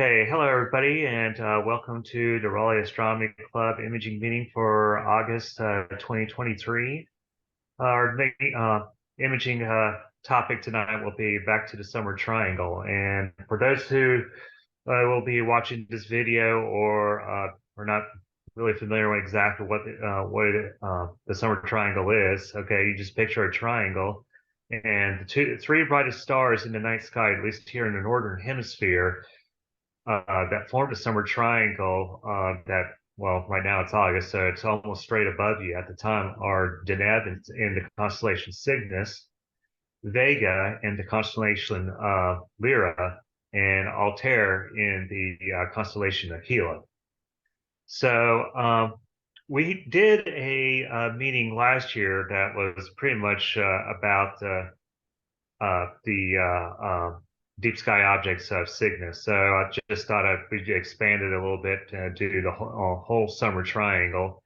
Okay, hello everybody, and welcome to the Raleigh Astronomy Club imaging meeting for August 2023. Our imaging topic tonight will be back to the summer triangle. And for those who will be watching this video or are not really familiar with exactly the summer triangle is, okay, you just picture a triangle, and the three brightest stars in the night sky, at least here in the northern hemisphere, that formed a summer triangle well, right now it's August, so it's almost straight above you. At the time are Deneb in the constellation Cygnus, Vega in the constellation Lyra, and Altair in the constellation Aquila. So we did a meeting last year that was pretty much about the deep sky objects of Cygnus. So I just thought we'd expand it a little bit to do the whole summer triangle.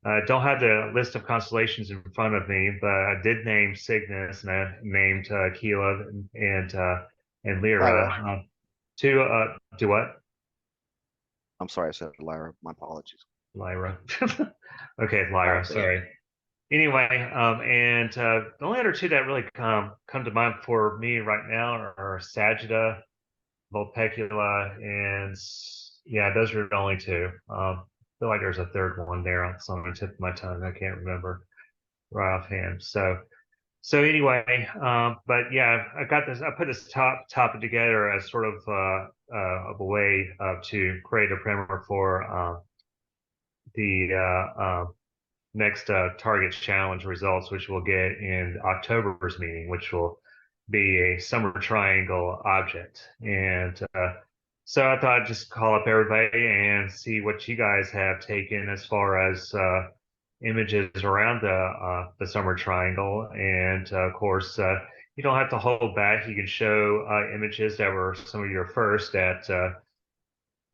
I don't have the list of constellations in front of me, but I did name Cygnus and I named Aquila and Lyra. Lyra. To what? I'm sorry, I said Lyra. My apologies. Lyra. Okay, Lyra. Lyra. Sorry. Anyway, and the only other two that really come to mind for me right now are Sagitta, Vulpecula, and yeah, those are the only two. I feel like there's a third one there. It's on the tip of my tongue. I can't remember right offhand. So anyway, but yeah, I got this. I put this topic together as sort of a way to create a primer for the next target challenge results, which we'll get in October's meeting, which will be a summer triangle object. And so I thought I'd just call up everybody and see what you guys have taken as far as images around the summer triangle. And of course, you don't have to hold back. You can show images that were some of your first that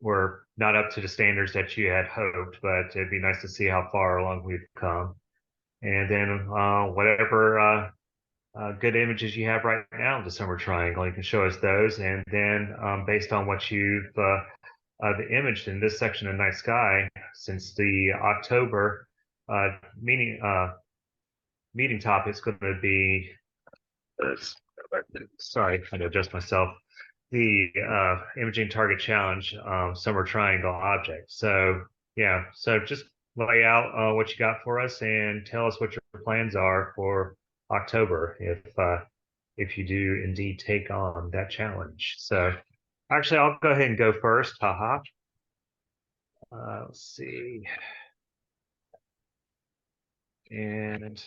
were not up to the standards that you had hoped, but it'd be nice to see how far along we've come. And then whatever good images you have right now of the summer triangle, you can show us those. And then based on what you've imaged in this section of night sky, since the October uh, meeting meeting topic is going to be, sorry, I had to adjust myself, the imaging target challenge summer triangle object. So yeah, so just lay out what you got for us and tell us what your plans are for October if you do indeed take on that challenge. So actually, I'll go ahead and go first. Haha. Let's see. And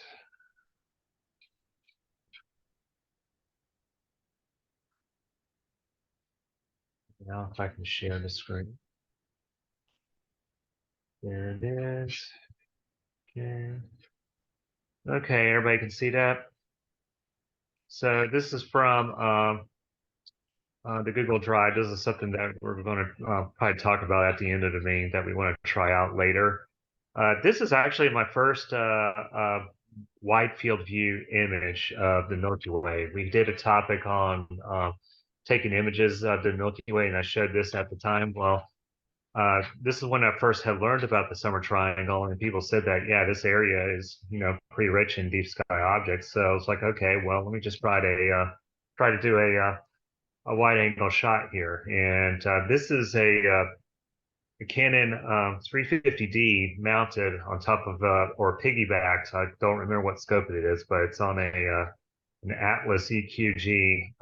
now if I can share the screen. There it is. Okay. Okay, everybody can see that. So this is from the Google Drive. This is something that we're going to probably talk about at the end of the meeting that we want to try out later. This is actually my first wide field view image of the Milky Way. We did a topic on taking images of the Milky Way, and I showed this at the time. Well, this is when I first had learned about the summer triangle, and people said that, yeah, this area is, pretty rich in deep sky objects. So I was like, okay, well, let me just try to do a wide angle shot here. And this is a Canon 350D mounted on top of or piggybacked. I don't remember what scope it is, but it's on an Atlas EQG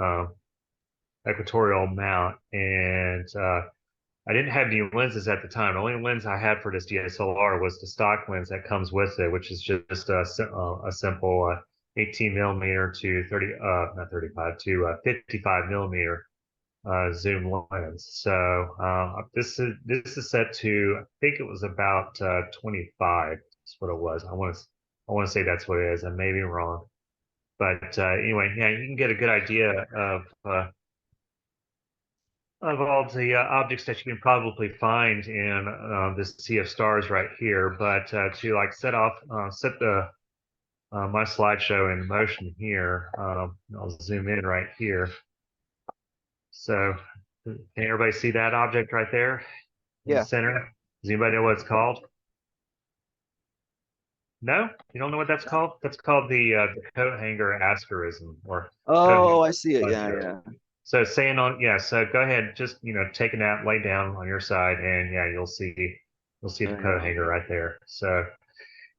equatorial mount. And I didn't have any lenses at the time. The only lens I had for this DSLR was the stock lens that comes with it, which is just a simple 18 millimeter to not 35 to 55 millimeter zoom lens. So this is set to, I think it was about 25. That's what it was. I want to say that's what it is. I may be wrong, but anyway, yeah, you can get a good idea of all the objects that you can probably find in this sea of stars right here. But to like set the my slideshow in motion here, I'll zoom in right here. So Can everybody see that object right there in the Yeah, center? Does anybody know what it's called? No? You don't know what that's called? That's called the coat hanger asterism or coat hanger oh, I see it. Yeah, cluster. yeah. So saying on, yeah, so go ahead, just, take a nap, lay down on your side, and yeah, you'll see the There you coat go. hanger right there. So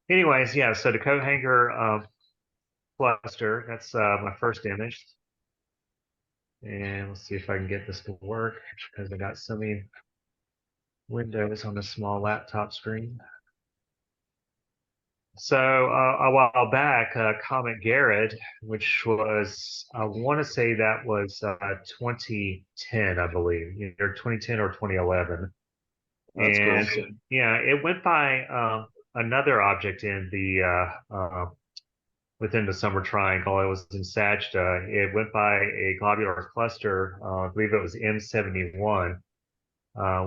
anyways, yeah, so the coat hanger cluster, that's my first image. And let's see if I can get this to work because I got so many windows on a small laptop screen. So a while back, Comet Garrett, which was, I want to say that was 2010, I believe, either 2010 or 2011. That's cool. And yeah, it went by another object in the within the summer triangle. It was in Sagitта. It went by a globular cluster. I believe it was M71,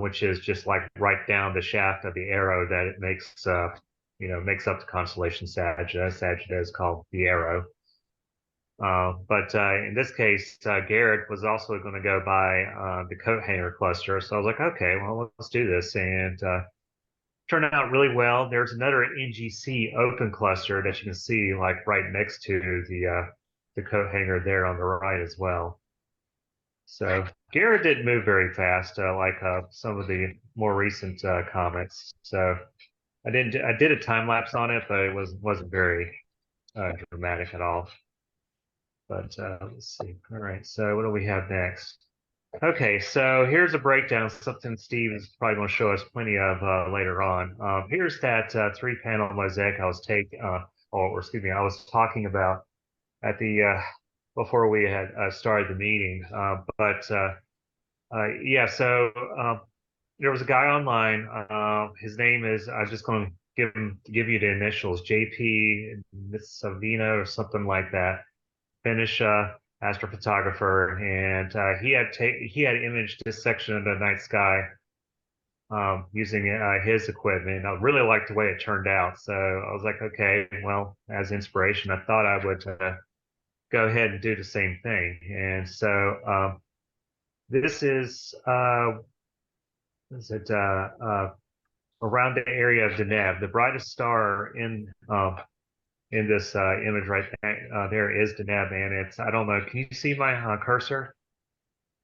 which is just like right down the shaft of the arrow that it makes, makes up the constellation Sagitta. Sagitta is called the arrow. But in this case, Garrett was also going to go by the coat hanger cluster. So I was like, okay, well, let's do this. And turned out really well. There's another NGC open cluster that you can see like right next to the coat hanger there on the right as well. So Garrett didn't move very fast, like some of the more recent comets. So I did a time lapse on it, but it wasn't very dramatic at all. But let's see. All right. So what do we have next? Okay, so here's a breakdown, something Steve is probably going to show us plenty of later on. Here's that three-panel mosaic I was or excuse me, I was talking about at the before we had started the meeting. Yeah, so there was a guy online. His name is, I'm just going to give you the initials, JP Savino or something like that. Finnish astrophotographer, and he had imaged this section of the night sky using his equipment. I really liked the way it turned out, so I was like, okay, well, as inspiration, I thought I would go ahead and do the same thing. And so this is it around the area of Deneb, the brightest star in this image right there, there is Deneb, and it's, I don't know, can you see my cursor?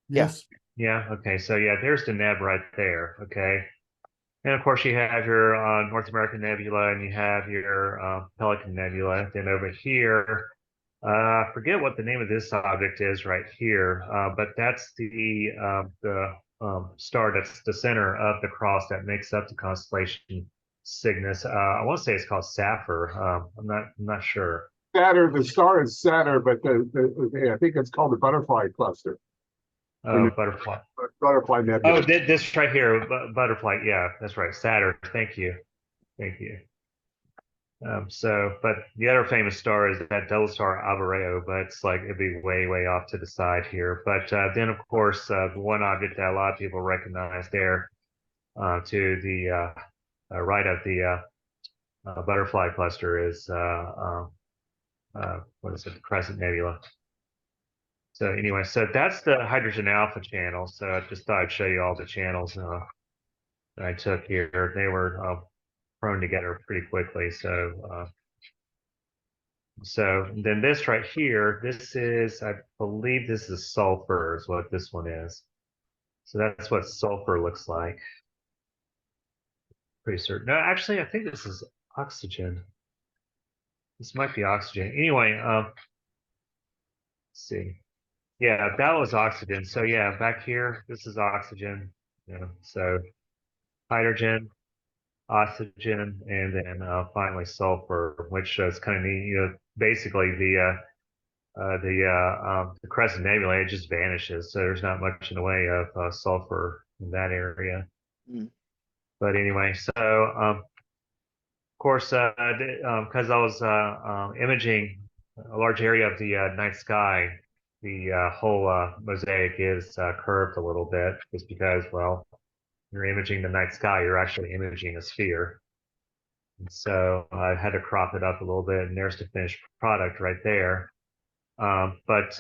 Yeah. Yes. Yeah, okay, so yeah, there's Deneb right there, okay? And of course, you have your North American Nebula, and you have your Pelican Nebula. Then over here, I forget what the name of this object is right here, but that's the star that's the center of the cross that makes up the constellation Cygnus. I want to say it's called Saphir. I'm not sure. Saturn, the star is Saturn, but I think it's called the butterfly cluster. Oh, butterfly. Butterfly nebula. Oh, this right here, butterfly. Yeah, that's right. Saturn. Thank you. Thank you. But the other famous star is that double star Alvarado, but it's like it'd be way, way off to the side here. But then, of course, the one object that a lot of people recognize there to the right of the butterfly cluster is what is it, the Crescent Nebula. So anyway, so that's the hydrogen alpha channel. So I just thought I'd show you all the channels that I took here. They were thrown together pretty quickly. So then this right here, this is, I believe this is sulfur is what this one is. So that's what sulfur looks like. Pretty certain. No, actually, I think this is oxygen. This might be oxygen. Anyway, let's see. Yeah, that was oxygen. So yeah, back here, this is oxygen. Yeah, so hydrogen, oxygen, and then finally sulfur, which is kind of neat. Basically the Crescent Nebula, it just vanishes, so there's not much in the way of sulfur in that area. Mm. But anyway, so of course, because I was imaging a large area of the night sky, the whole mosaic is curved a little bit, just because, well, you're imaging the night sky, you're actually imaging a sphere. And so I had to crop it up a little bit, and there's the finished product right there. But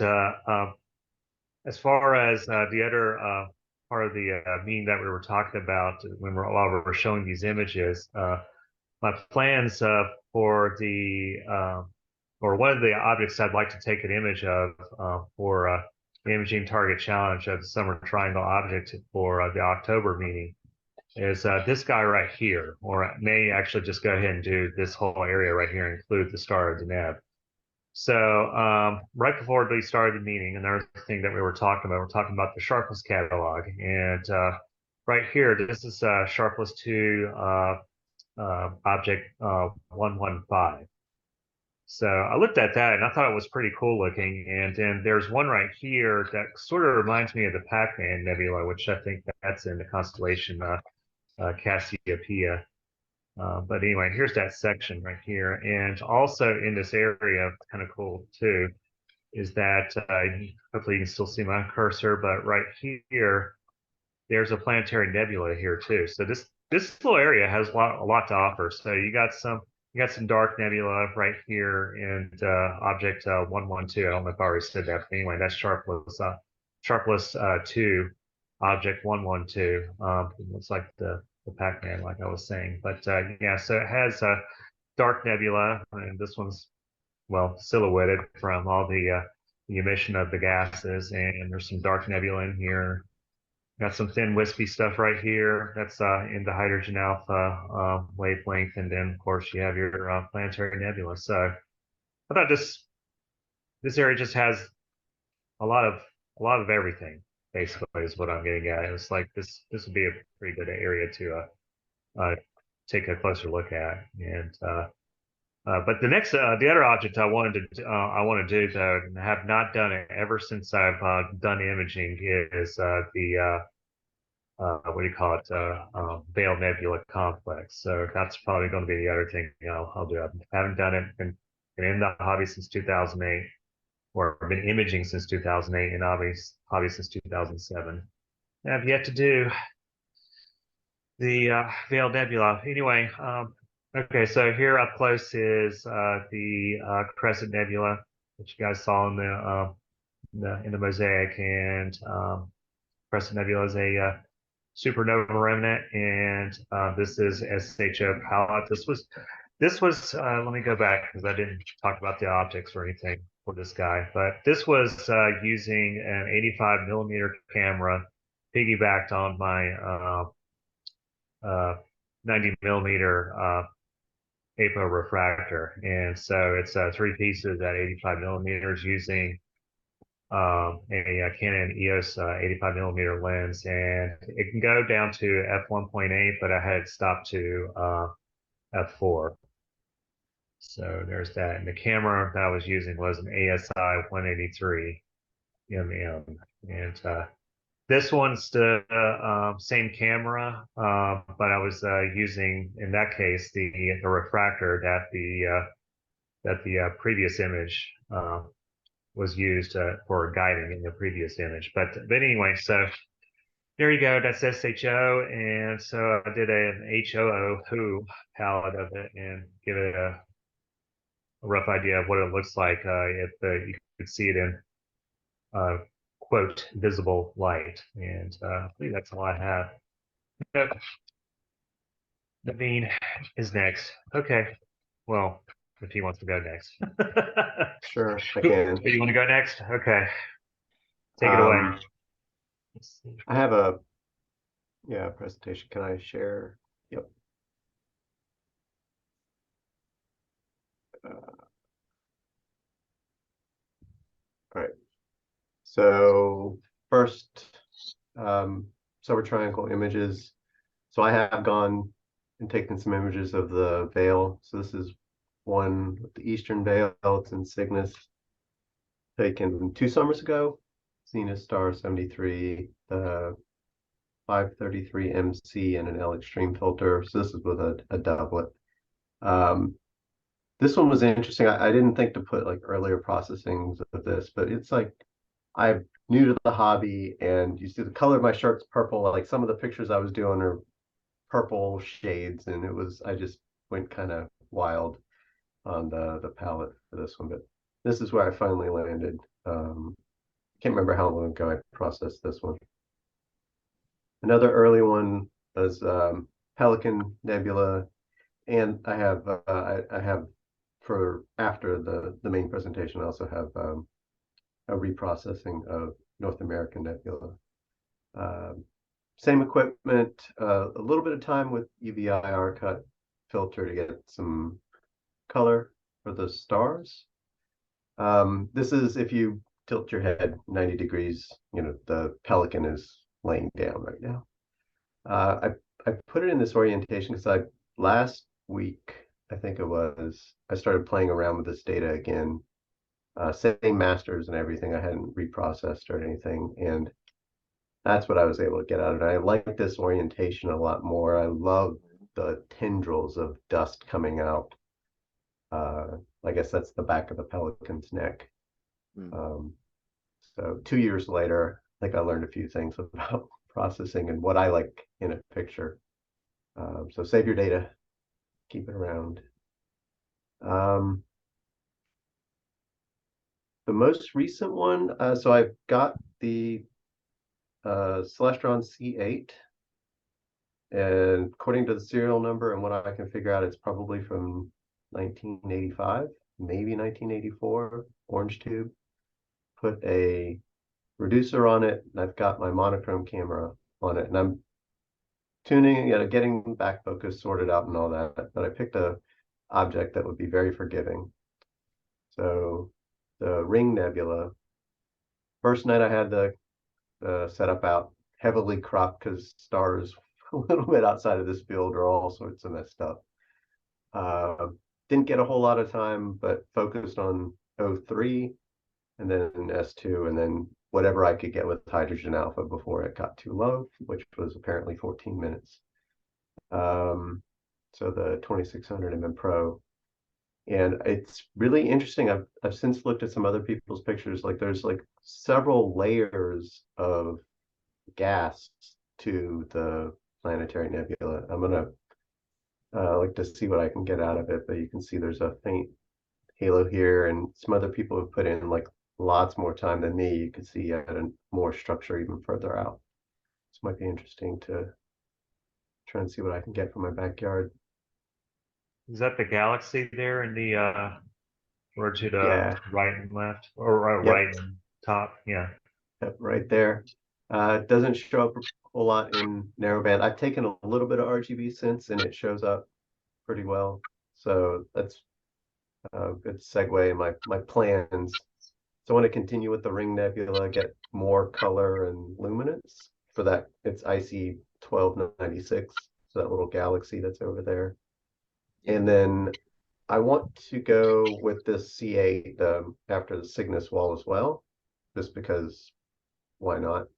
as far as the other part of the meeting that we were talking about when while we were showing these images. My plans for the or one of the objects I'd like to take an image of for the Imaging Target Challenge of the Summer Triangle object for the October meeting is this guy right here, or I may actually just go ahead and do this whole area right here, include the Star of Deneb. So right before we started the meeting, another thing that we were talking about, we're talking about the Sharpless catalog, and right here, this is Sharpless 2 object 115. So I looked at that and I thought it was pretty cool looking. And then there's one right here that sort of reminds me of the Pac-Man Nebula, which I think that's in the constellation Cassiopeia. But anyway, here's that section right here. And also in this area, kind of cool too, is that hopefully you can still see my cursor, but right here, there's a planetary nebula here too. So this little area has a lot to offer. So you got some dark nebula right here in object 112. I don't know if I already said that, but anyway, that's Sharpless 2 object 112. It looks like the Pac-Man, like I was saying. But yeah, so it has a dark nebula, and this one's well silhouetted from all the emission of the gases, and there's some dark nebula in here. Got some thin wispy stuff right here. That's in the hydrogen alpha wavelength, and then of course you have your planetary nebula. So I thought this area just has a lot of everything. Basically, is what I'm getting at. It's like this would be a pretty good area to take a closer look at. And but the other object I want to do though, and have not done it ever since I've done imaging, is the what do you call it, Veil Nebula Complex. So that's probably going to be the other thing I'll do. I haven't done it, been in the hobby since 2008, or been imaging since 2008, and hobby since 2007. And I've yet to do the Veil Nebula. Anyway, okay, so here up close is the Crescent Nebula, which you guys saw in the mosaic, and Crescent Nebula is a supernova remnant, and this is SHO palette. This was let me go back because I didn't talk about the optics or anything for this guy, but this was using an 85 millimeter camera piggybacked on my 90 millimeter apo refractor, and so it's three pieces at 85 millimeters using a Canon EOS 85 millimeter lens, and it can go down to f1.8, but I had it stopped to f4. So there's that. And the camera that I was using was an ASI 183 mm, and this one's the same camera, but I was using in that case the refractor that the previous image was used for guiding in the previous image. But anyway, so there you go. That's SHO, and so I did an HOO palette of it and give it a rough idea of what it looks like if you could see it in quote visible light. And I believe that's all I have. Yep. Naveen is next. Okay. Well, if he wants to go next. Sure, I can. Do you want to go next? Okay. Take it away. Let's see. I have a presentation. Can I share? Yep. All right. So first, summer triangle images. So I have gone and taken some images of the veil. So this is one with the eastern veil. It's in Cygnus, taken 2 summers ago. Zenith Star 73, the 533 MC, and an L Extreme filter. So this is with a doublet. This one was interesting. I didn't think to put like earlier processings of this, but it's like I'm new to the hobby, and you see the color of my shirt's purple. Like some of the pictures I was doing are purple shades, and I just went kind of wild on the palette for this one. But this is where I finally landed. Can't remember how long ago I processed this one. Another early one was Pelican Nebula, and I have for after the main presentation, I also have a reprocessing of North American Nebula. Same equipment, a little bit of time with UV-IR cut filter to get some color for the stars. This is if you tilt your head 90 degrees, the Pelican is laying down right now. I put it in this orientation because last week, I think it was, I started playing around with this data again, setting masters and everything. I hadn't reprocessed or anything, and that's what I was able to get out of it. I like this orientation a lot more. I love the tendrils of dust coming out. I guess that's the back of the pelican's neck. So 2 years later, I think I learned a few things about processing and what I like in a picture. So save your data, keep it around. The most recent one, so I've got the Celestron C8, and according to the serial number and what I can figure out, it's probably from 1985, maybe 1984, orange tube. Put a reducer on it, and I've got my monochrome camera on it, and I'm tuning, getting back focus sorted out and all that, but I picked a object that would be very forgiving. So the Ring Nebula, first night I had the setup out, heavily cropped because stars a little bit outside of this field are all sorts of messed up. Didn't get a whole lot of time, but focused on O3 and then S2, and then whatever I could get with hydrogen alpha before it got too low, which was apparently 14 minutes. So the 2600 mm Pro. And it's really interesting. I've since looked at some other people's pictures. Like there's like several layers of gas to the planetary nebula. I'm gonna like to see what I can get out of it, but you can see there's a faint halo here, and some other people have put in like lots more time than me. You can see I had more structure even further out. This might be interesting to try and see what I can get from my backyard. Is that the galaxy there in the or to the Yeah. right and left, or Yep. right and top? Yeah. Yep, right there. It doesn't show up a whole lot in narrowband. I've taken a little bit of RGB since, and it shows up pretty well. So that's a good segue in my plans. So I want to continue with the Ring Nebula, get more color and luminance. For that, it's IC 1296, so that little galaxy that's over there. And then I want to go with this C8 after the Cygnus wall as well, just because why not?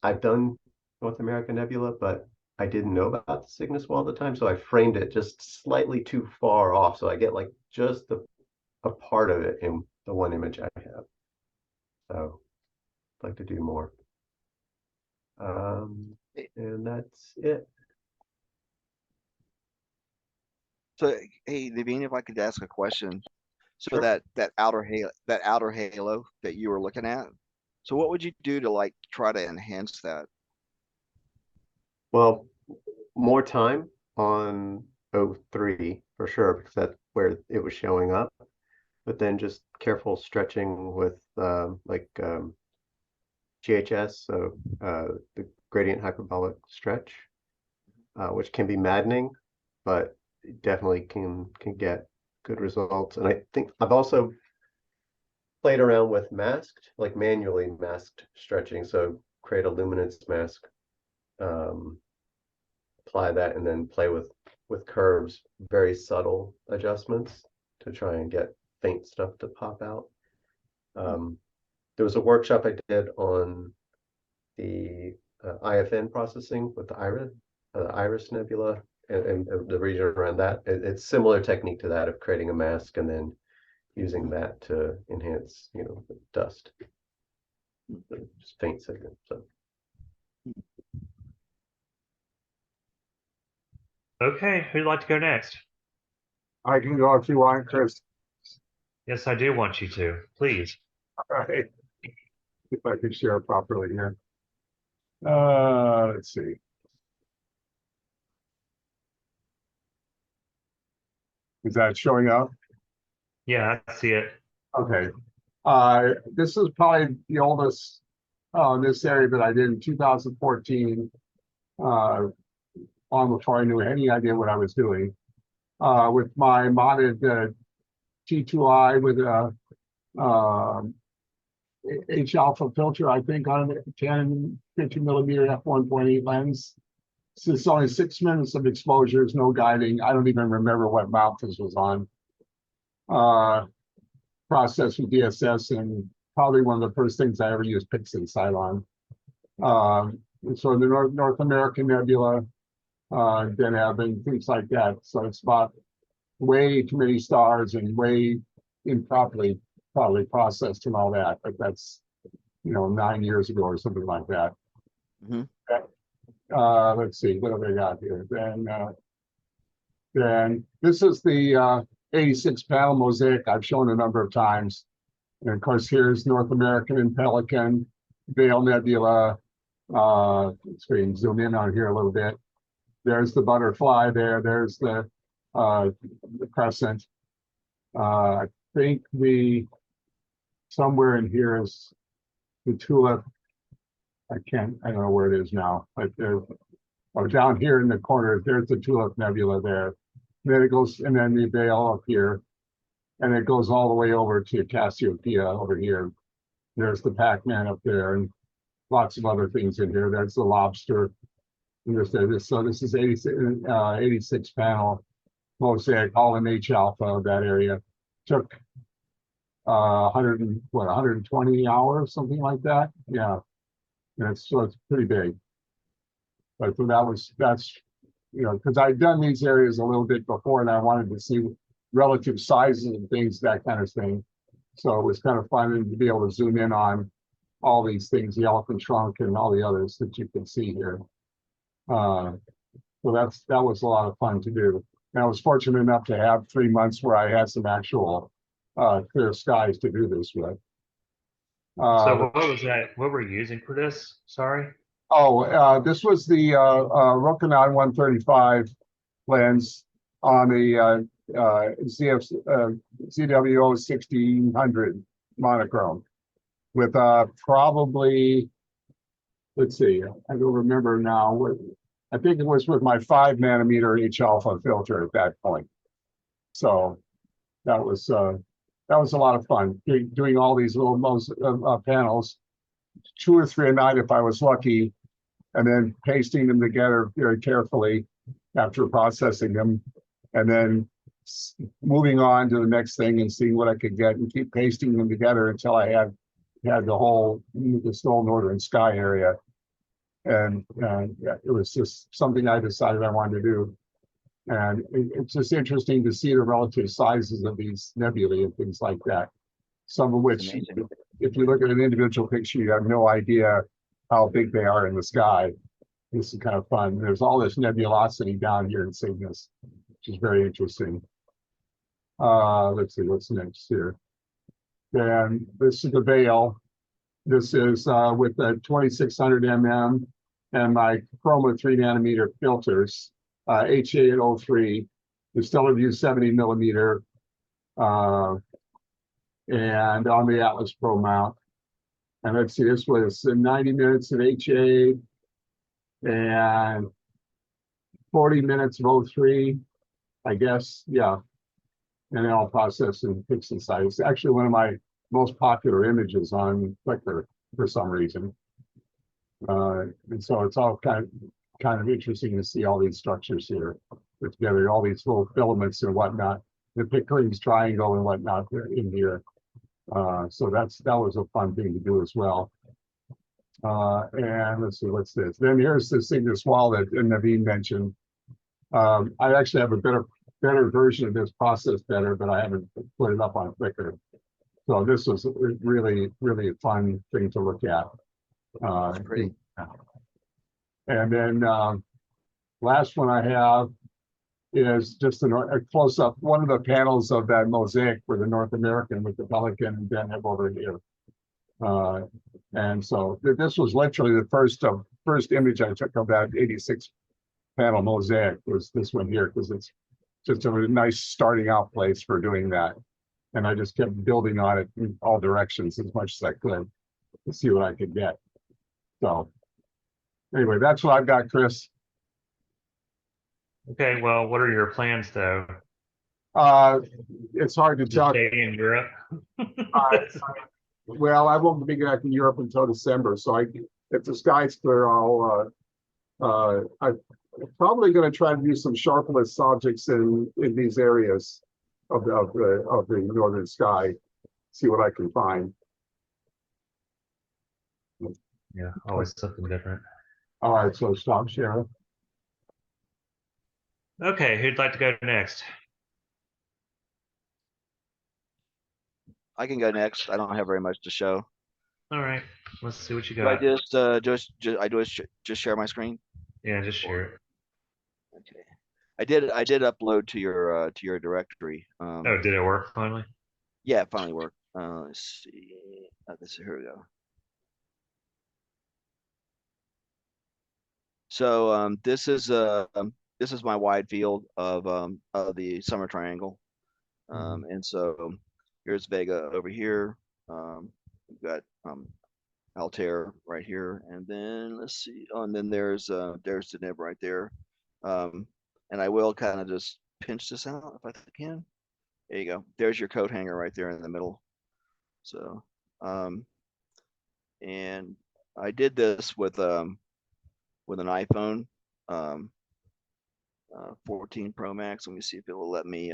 I've done North American Nebula, but I didn't know about the Cygnus wall at the time, so I framed it just slightly too far off, so I get like just a part of it in the one image I have. So I'd like to do more. And that's it. So, hey, Naveen, if I could ask a question. So Sure. that outer halo that you were looking at. So what would you do to like try to enhance that? Well, more time on O3 for sure, because that's where it was showing up. But then just careful stretching with GHS, so the gradient hyperbolic stretch, which can be maddening, but definitely can get good results. And I think I've also played around with masked, like manually masked stretching. So create a luminance mask, apply that, and then play with curves, very subtle adjustments to try and get faint stuff to pop out. There was a workshop I did on the IFN processing with the Iris Nebula and the region around that. It's similar technique to that of creating a mask and then using that to enhance, the dust, just faint signal. So Okay, who'd like to go next? I can go if you want, Chris. Yes, I do want you to. Please. All right. If I can share properly here. Let's see. Is that showing up? Yeah, I see it. Okay. This is probably the oldest in this area that I did in 2014. Long before I knew any idea what I was doing. With my modded T2I with a H alpha filter, I think on a 10, 50 millimeter f1.8 lens. So it's only 6 minutes of exposures, no guiding. I don't even remember what mount this was on. Processed with DSS, and probably one of the first things I ever used Pixel sight on. So the North American Nebula, Deneb, and things like that. So it's about way too many stars and way improperly probably processed and all that. But that's 9 years ago or something like that. Mhm. Let's see, what have I got here? Then this is the 86 panel mosaic I've shown a number of times. And of course, here's North American and Pelican, Veil Nebula. Let's see, zoom in on here a little bit. There's the butterfly there. There's the crescent. I think somewhere in here is the tulip. I don't know where it is now, but down here in the corner, there's the tulip nebula there. Then it goes, and then the veil up here, and it goes all the way over to Cassiopeia over here. There's the Pac-Man up there, and lots of other things in here. There's the lobster. And so this is 86 panel mosaic, all in H alpha of that area. Took 120 hours, something like that. Yeah, so it's pretty big. But so that's because I'd done these areas a little bit before, and I wanted to see relative sizes and things, that kind of thing. So it was kind of fun to be able to zoom in on all these things, the elephant trunk and all the others that you can see here. So that was a lot of fun to do. And I was fortunate enough to have 3 months where I had some actual clear skies to do this with. So what was that? What were you using for this? Sorry. This was the Rokinon 135 lens on the ZWO 1600 monochrome with probably, let's see, I don't remember now. I think it was with my 5 nanometer H alpha filter at that point. So that was a lot of fun doing all these little panels, 2 or 3 a night if I was lucky, and then pasting them together very carefully after processing them, and then moving on to the next thing and seeing what I could get, and keep pasting them together until I had this whole northern sky area. And yeah, it was just something I decided I wanted to do. And it's just interesting to see the relative sizes of these nebulae and things like that. Some of which, if you look at an individual picture, you have no idea how big they are in the sky. This is kind of fun. There's all this nebulosity down here in Cygnus, which is very interesting. Let's see what's next here. Then this is the veil. This is with the 2600 mm and my Chroma 3 nanometer filters, HA at 03, the Stellar View 70 millimeter, and on the Atlas Pro mount. And let's see, this was 90 minutes at HA and 40 minutes of 03, I guess, yeah. And then I'll process in pixel size. It's actually one of my most popular images on Flickr for some reason. And so it's all kind of interesting to see all these structures here put together, all these little filaments and whatnot, the Pickering's triangle and whatnot in here. So that was a fun thing to do as well. And let's see, what's this? Then here's the Cygnus wall that Naveen mentioned. I actually have a better version of this, processed better, but I haven't put it up on Flickr. So this was really, really a fun thing to look at. Pretty. And then last one I have is just a close-up, one of the panels of that mosaic for the North American with the Pelican and Deneb over here. And so this was literally the first of first image I took of that 86 panel mosaic was this one here, because it's just a nice starting out place for doing that. And I just kept building on it in all directions as much as I could to see what I could get. So anyway, that's what I've got, Chris. Okay, well, what are your plans though? It's hard to Just tell. stay in Europe? Well, I won't be back in Europe until December, so if the sky's clear, I'm probably going to try to do some sharpless objects in these areas of the northern sky. See what I can find. Yeah, always something different. All right, so stop sharing. Okay, who'd like to go next? I can go next. I don't have very much to show. All right, let's see what you Do I got. just share my screen? Yeah, just share it. Okay. I did upload to your directory. Oh, did it work finally? Yeah, it finally worked. Let's see. Here we go. So this is my wide field of the summer triangle. And so here's Vega over here. We've got Altair right here, and then let's see. Oh, and then there's Deneb right there. And I will kind of just pinch this out if I can. There you go. There's your coat hanger right there in the middle. So, and I did this with an iPhone 14 Pro Max. Let me see if it will let me.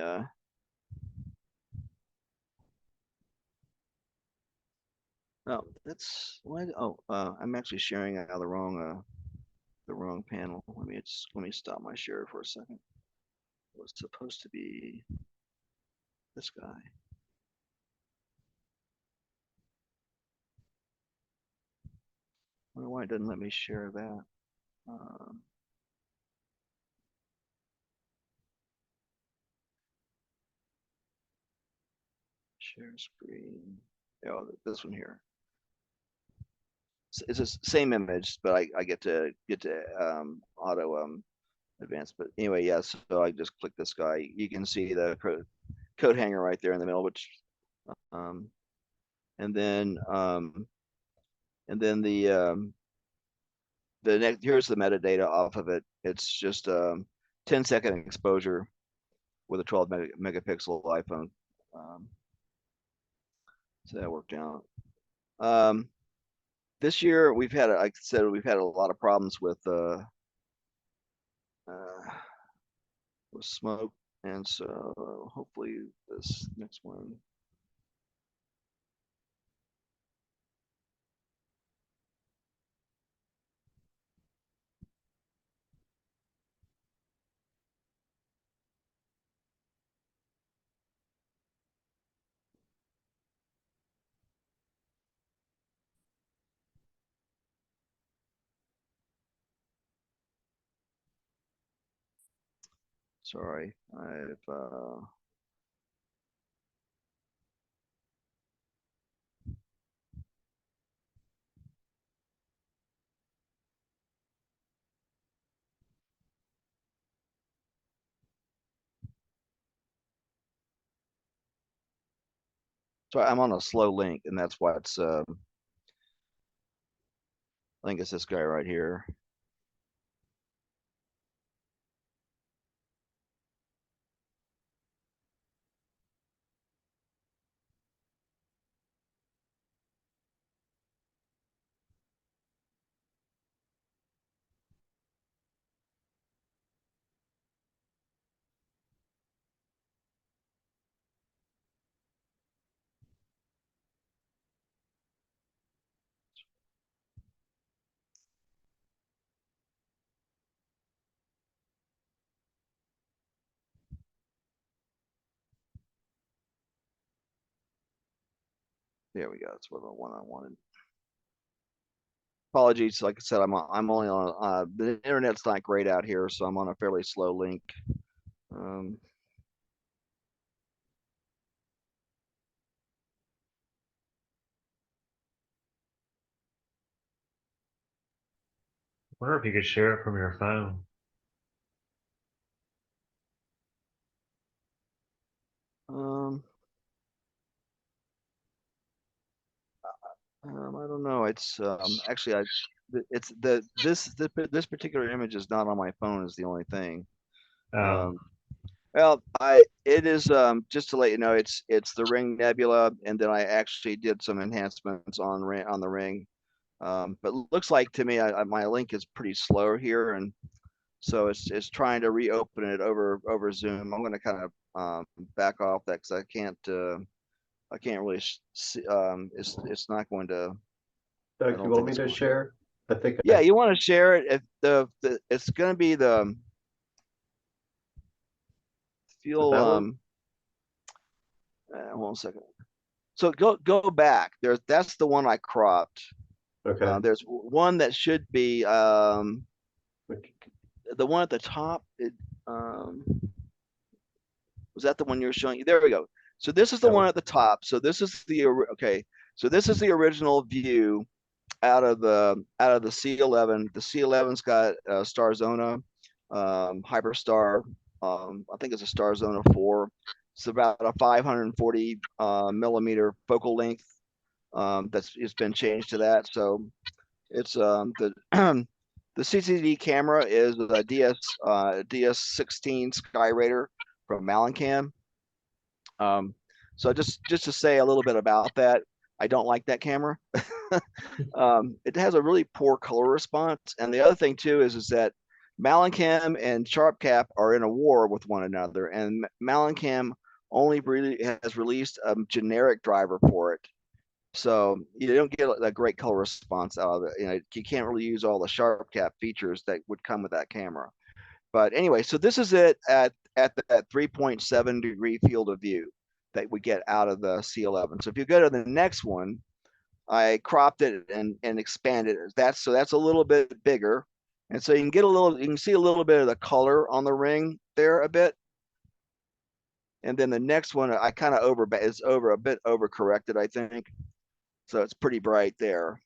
Oh, that's what. Oh, I'm actually sharing out the wrong panel. Let me stop my share for a second. It was supposed to be this guy. I wonder why it doesn't let me share that. Share screen. Oh, this one here. It's the same image, but I get to auto advance. But anyway, yes. Yeah, so I just click this guy. You can see the coat hanger right there in the middle, which and then the next, here's the metadata off of it. It's just 10-second exposure with a 12 megapixel iPhone. So that worked out. This year we've had, like I said, we've had a lot of problems with smoke, and so hopefully this next one. Sorry, I've so I'm on a slow link, and that's why it's I think it's this guy right here. There we go. That's what the one I wanted. Apologies, like I said, I'm only on the internet's not great out here, so I'm on a fairly slow link. wonder if you could share it from your phone. I don't know. It's actually it's this particular image is not on my phone is the only thing. Um, Well, it is just to let you know it's the Ring Nebula, and then I actually did some enhancements on the ring. But looks like to me my link is pretty slow here, and so it's trying to reopen it over Zoom. I'm going to kind of back off that because I can't really see, it's not going to. I Doug, you don't want think me it's to going. share? I think Yeah, you want to share it. If the it's going to be the fuel. that one? Hold on a second. So go back. That's the one I cropped. Okay. There's one that should be the one at the top. Was that the one you were showing? There we go. So this is the That one one. at the top. So this is the okay. So this is the original view out of the C11. The C11's got Starzona, Hyperstar. I think it's a Starzona 4. It's about a 540 millimeter focal length. It's been changed to that. So it's the the CCD camera is a DS16 Skyraider from Malincam. So just to say a little bit about that, I don't like that camera. It has a really poor color response, and the other thing too is that Malincam and SharpCap are in a war with one another, and Malincam only really has released a generic driver for it. So you don't get a great color response out of it. You can't really use all the SharpCap features that would come with that camera. But anyway, so this is it at that 3.7 degree field of view that we get out of the C11. So if you go to the next one, I cropped it and expanded it. That's a little bit bigger. And so you can see a little bit of the color on the ring there a bit. And then the next one I kind of a bit overcorrected, I think. So it's pretty bright there.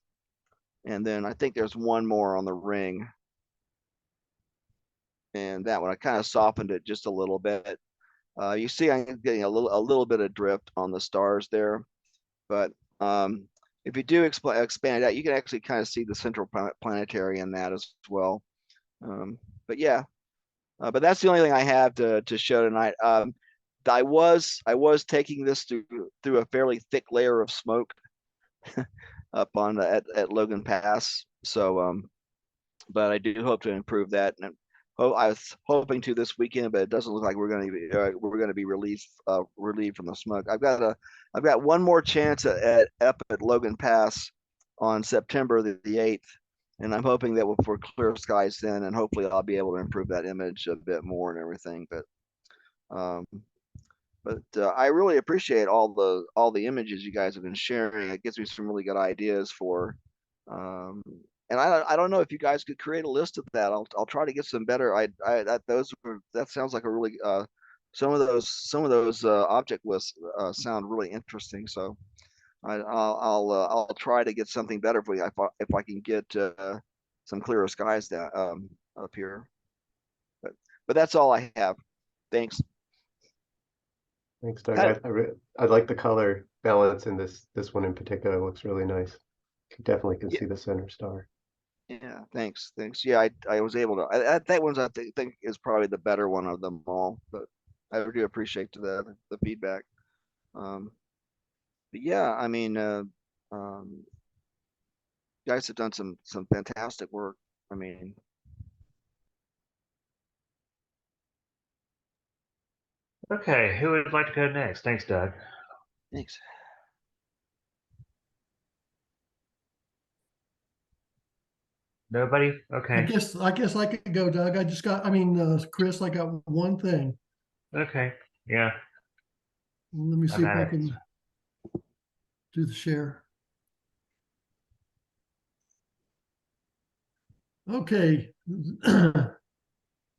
And then I think there's one more on the ring. And that one I kind of softened it just a little bit. You see I'm getting a little bit of drift on the stars there. But if you do expand it out, you can actually kind of see the central planetary in that as well. But yeah, but that's the only thing I have to show tonight. I was taking this through a fairly thick layer of smoke up on at Logan Pass. So but I do hope to improve that. And I was hoping to this weekend, but it doesn't look like we're going to be relieved from the smoke. I've got one more chance up at Logan Pass on September the 8th, and I'm hoping that for clear skies then, and hopefully I'll be able to improve that image a bit more and everything. But I really appreciate all the images you guys have been sharing. It gives me some really good ideas for. And I don't know if you guys could create a list of that. I'll try to get some better. That sounds like a really some of those object lists sound really interesting. So I'll try to get something better for you if I can get some clearer skies down up here. But that's all I have. Thanks. Thanks, Doug. I like the color balance in this one in particular. It looks really nice. You definitely can see the center star. Yeah, thanks. Yeah, I was able to. That one's I think is probably the better one of them all. But I do appreciate the feedback. But yeah, I mean, you guys have done some fantastic work. I mean, okay, who would like to go next? Thanks, Doug. thanks. Nobody? Okay. I guess I could go, Doug. Chris, I got one thing. Okay. Yeah. Let me see if I Okay. can do the share. Okay. Let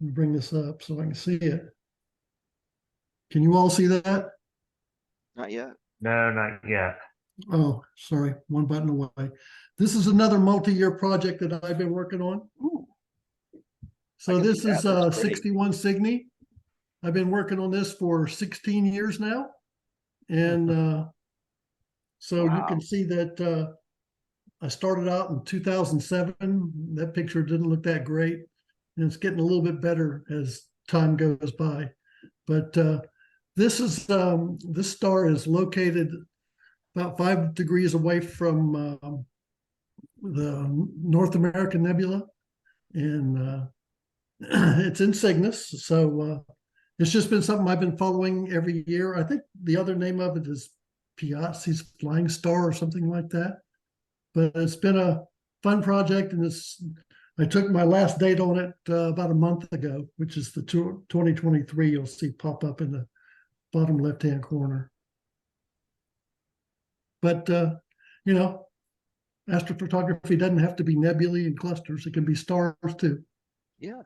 me bring this up so I can see it. Can you all see that? Not yet. No, not yet. Oh, sorry, one button away. This is another multi-year project that I've been working on. Ooh. So can see this is that. That's pretty. 61 Cygni. I've been working on this for 16 years now. And so you Wow. can see that I started out in 2007. That picture didn't look that great. And it's getting a little bit better as time goes by. But this star is located about 5 degrees away from the North American Nebula. And it's in Cygnus. So it's just been something I've been following every year. I think the other name of it is Piazzi's Flying Star or something like that. But it's been a fun project, and I took my last date on it about a month ago, which is the 2023. You'll see pop up in the bottom left-hand corner. But you know, astrophotography doesn't have to be nebulae and clusters. It can be stars too. Yeah.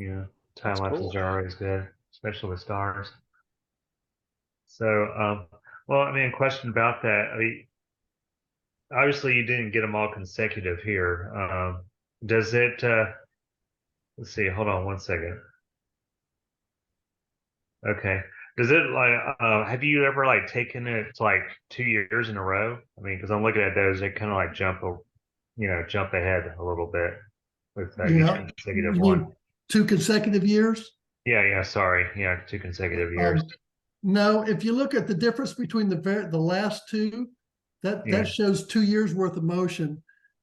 Yeah, time That's lapses cool. are always good, especially with stars. So, well, I mean, a question about that. I mean, obviously you didn't get them all consecutive here. Does it, let's see, hold on one second. Okay. Does it have you ever like taken it to like 2 years in a row? I mean, because I'm looking at those, they kind of like jump ahead a little bit with each Yeah, consecutive you one. mean 2 consecutive years? Yeah, sorry. Yeah, 2 consecutive years. No, if you look at the difference between the last two, Yeah. that shows 2 years worth of motion.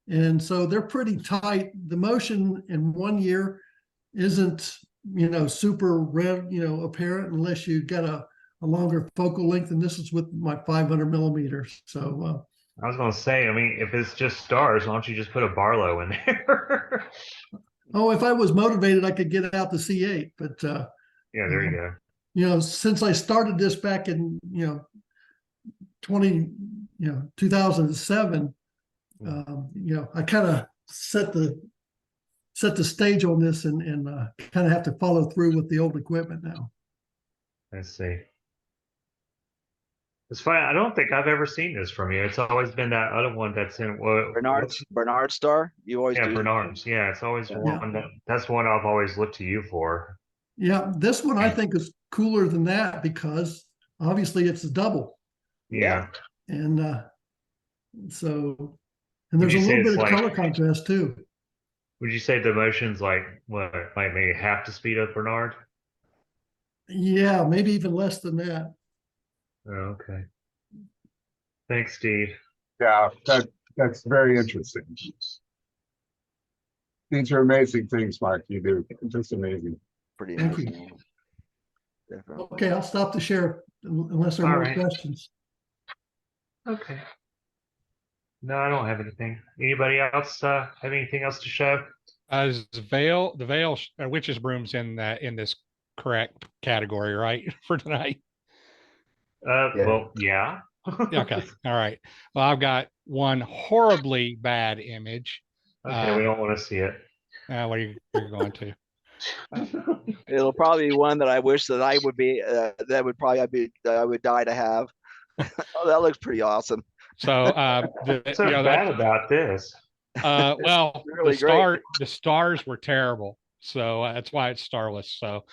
And so they're pretty tight. The motion in 1 year isn't, super red, apparent unless you get a longer focal length. And this is with my 500 millimeters. So, I was gonna say, I mean, if it's just stars, why don't you just put a Barlow in there? if I was motivated, I could get out the C8, but, Yeah, there you go. Since I started this back in, 2007, I kind of set the stage on this and kind of have to follow through with the old equipment now. Let's see. It's funny. I don't think I've ever seen this from you. It's always been that other one that's in Bernard Star. You always yeah, do. Bernard's. Yeah, it's always Yeah. one that's one I've always looked to you for. Yeah, this one I think is cooler than that because obviously it's a double. Yeah. And so, and Would there's a you say little bit it's of color contrast too. Would you say the motion's like what, like maybe half the speed of Bernard? Yeah, maybe even less than that. Oh, okay. Thanks, Steve. Yeah, that's very interesting. These are amazing things, Mark, you do. Just amazing. Pretty Thank you. amazing. Definitely. Okay, I'll stop the share unless there are All more right. questions. Okay. No, I don't have anything. Anybody else have anything else to show? Is the veil witch's broom's in this correct category, right? For tonight. Yeah. Well, yeah. Okay. All right. Well, I've got one horribly bad image. Okay, we don't want to see it. What are you're going to? It'll probably be one that I wish that I would be. That would probably I would die to have. Oh, that looks pretty awesome. So What's so bad about this? Well, really great. the stars were terrible, so that's why it's starless. So,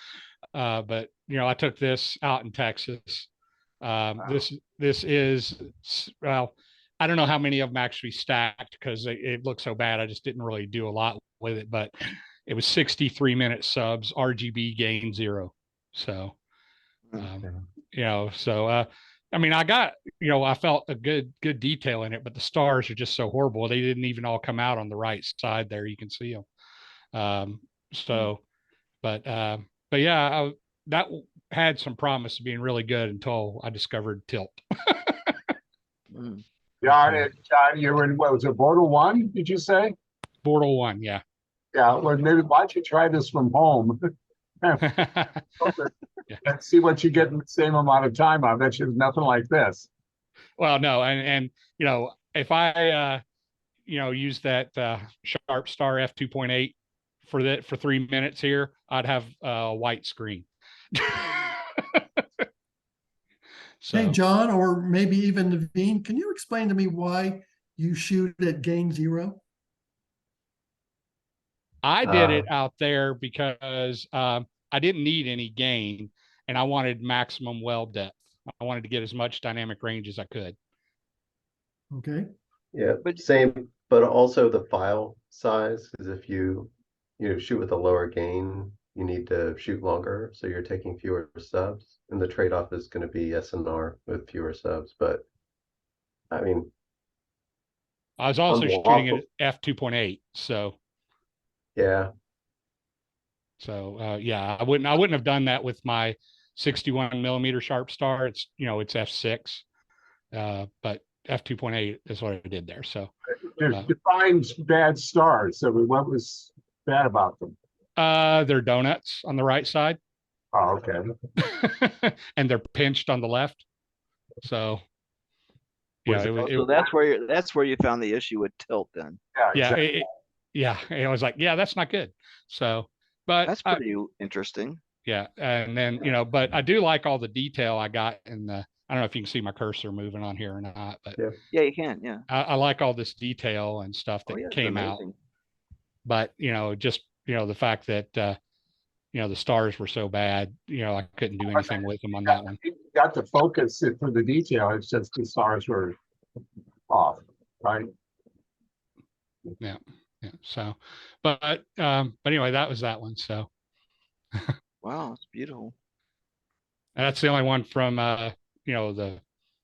but I took this out in Texas. This is, well, I don't know how many of them actually stacked because it looked so bad. I just didn't really do a lot with it, but it was 63-minute subs, RGB gain 0. So, I mean, I got, I felt a good detail in it, but the stars are just so horrible. They didn't even all come out on the right side there. You can see them. But yeah, that had some promise of being really good until I discovered tilt. John, you were in, what was it, Bortle 1, did you say? Bortle 1, yeah. Yeah, well, maybe why don't you try this from home? Yeah. And see what you get in the same amount of time. I bet you there's nothing like this. Well, no, and if I use that Sharp Star f2.8 for 3 minutes here, I'd have a white screen. So, Hey, John, or maybe even Naveen, can you explain to me why you shoot at gain 0? I did it out there because I didn't need any gain and I wanted maximum well depth. I wanted to get as much dynamic range as I could. Okay. Yeah, But- same, but also the file size, because if you shoot with a lower gain, you need to shoot longer, so you're taking fewer subs, and the trade-off is going to be SNR with fewer subs. But I mean, I was also shooting unlawful. at f2.8, so Yeah, yeah, I wouldn't have done that with my 61 millimeter sharp star. It's it's f6, but f2.8 is what I did there. So Define bad stars. So what was bad about them? they're donuts on the right side, Oh, okay. and they're pinched on the left. So Was So that's where you found the issue with tilt then. yeah, Exactly. I was like, yeah, that's not good. So, but That's pretty interesting. yeah, and then but I do like all the detail I got in the. I don't know if you can see my cursor moving on here or not, but Yeah, you can. Yeah. I like all this detail and stuff that Oh, yeah, it's came out. amazing. But just the fact that the stars were so bad, I couldn't do anything with them on that one. You got to focus it for the detail. It's just the stars were off, right? Yeah. So, but anyway, that was that one. So Wow, it's beautiful. and that's the only one from the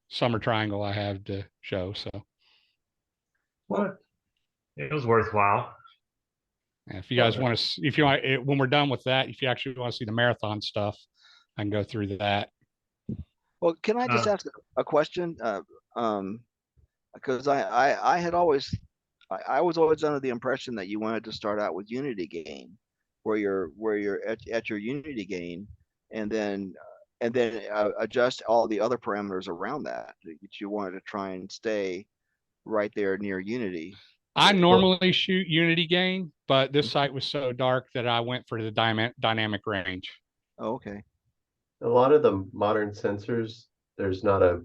summer triangle I have to show. So What? It was worthwhile. if you guys want to, if you want, when we're done with that, if you actually want to see the marathon stuff, I can go through that. Well, can I just ask a question? Because I had always, I was always under the impression that you wanted to start out with unity gain, where you're at your unity gain, and then adjust all the other parameters around that. That you wanted to try and stay right there near unity. I normally shoot unity gain, but this site was so dark that I went for the dynamic range. Oh, okay. a lot of the modern sensors, there's not a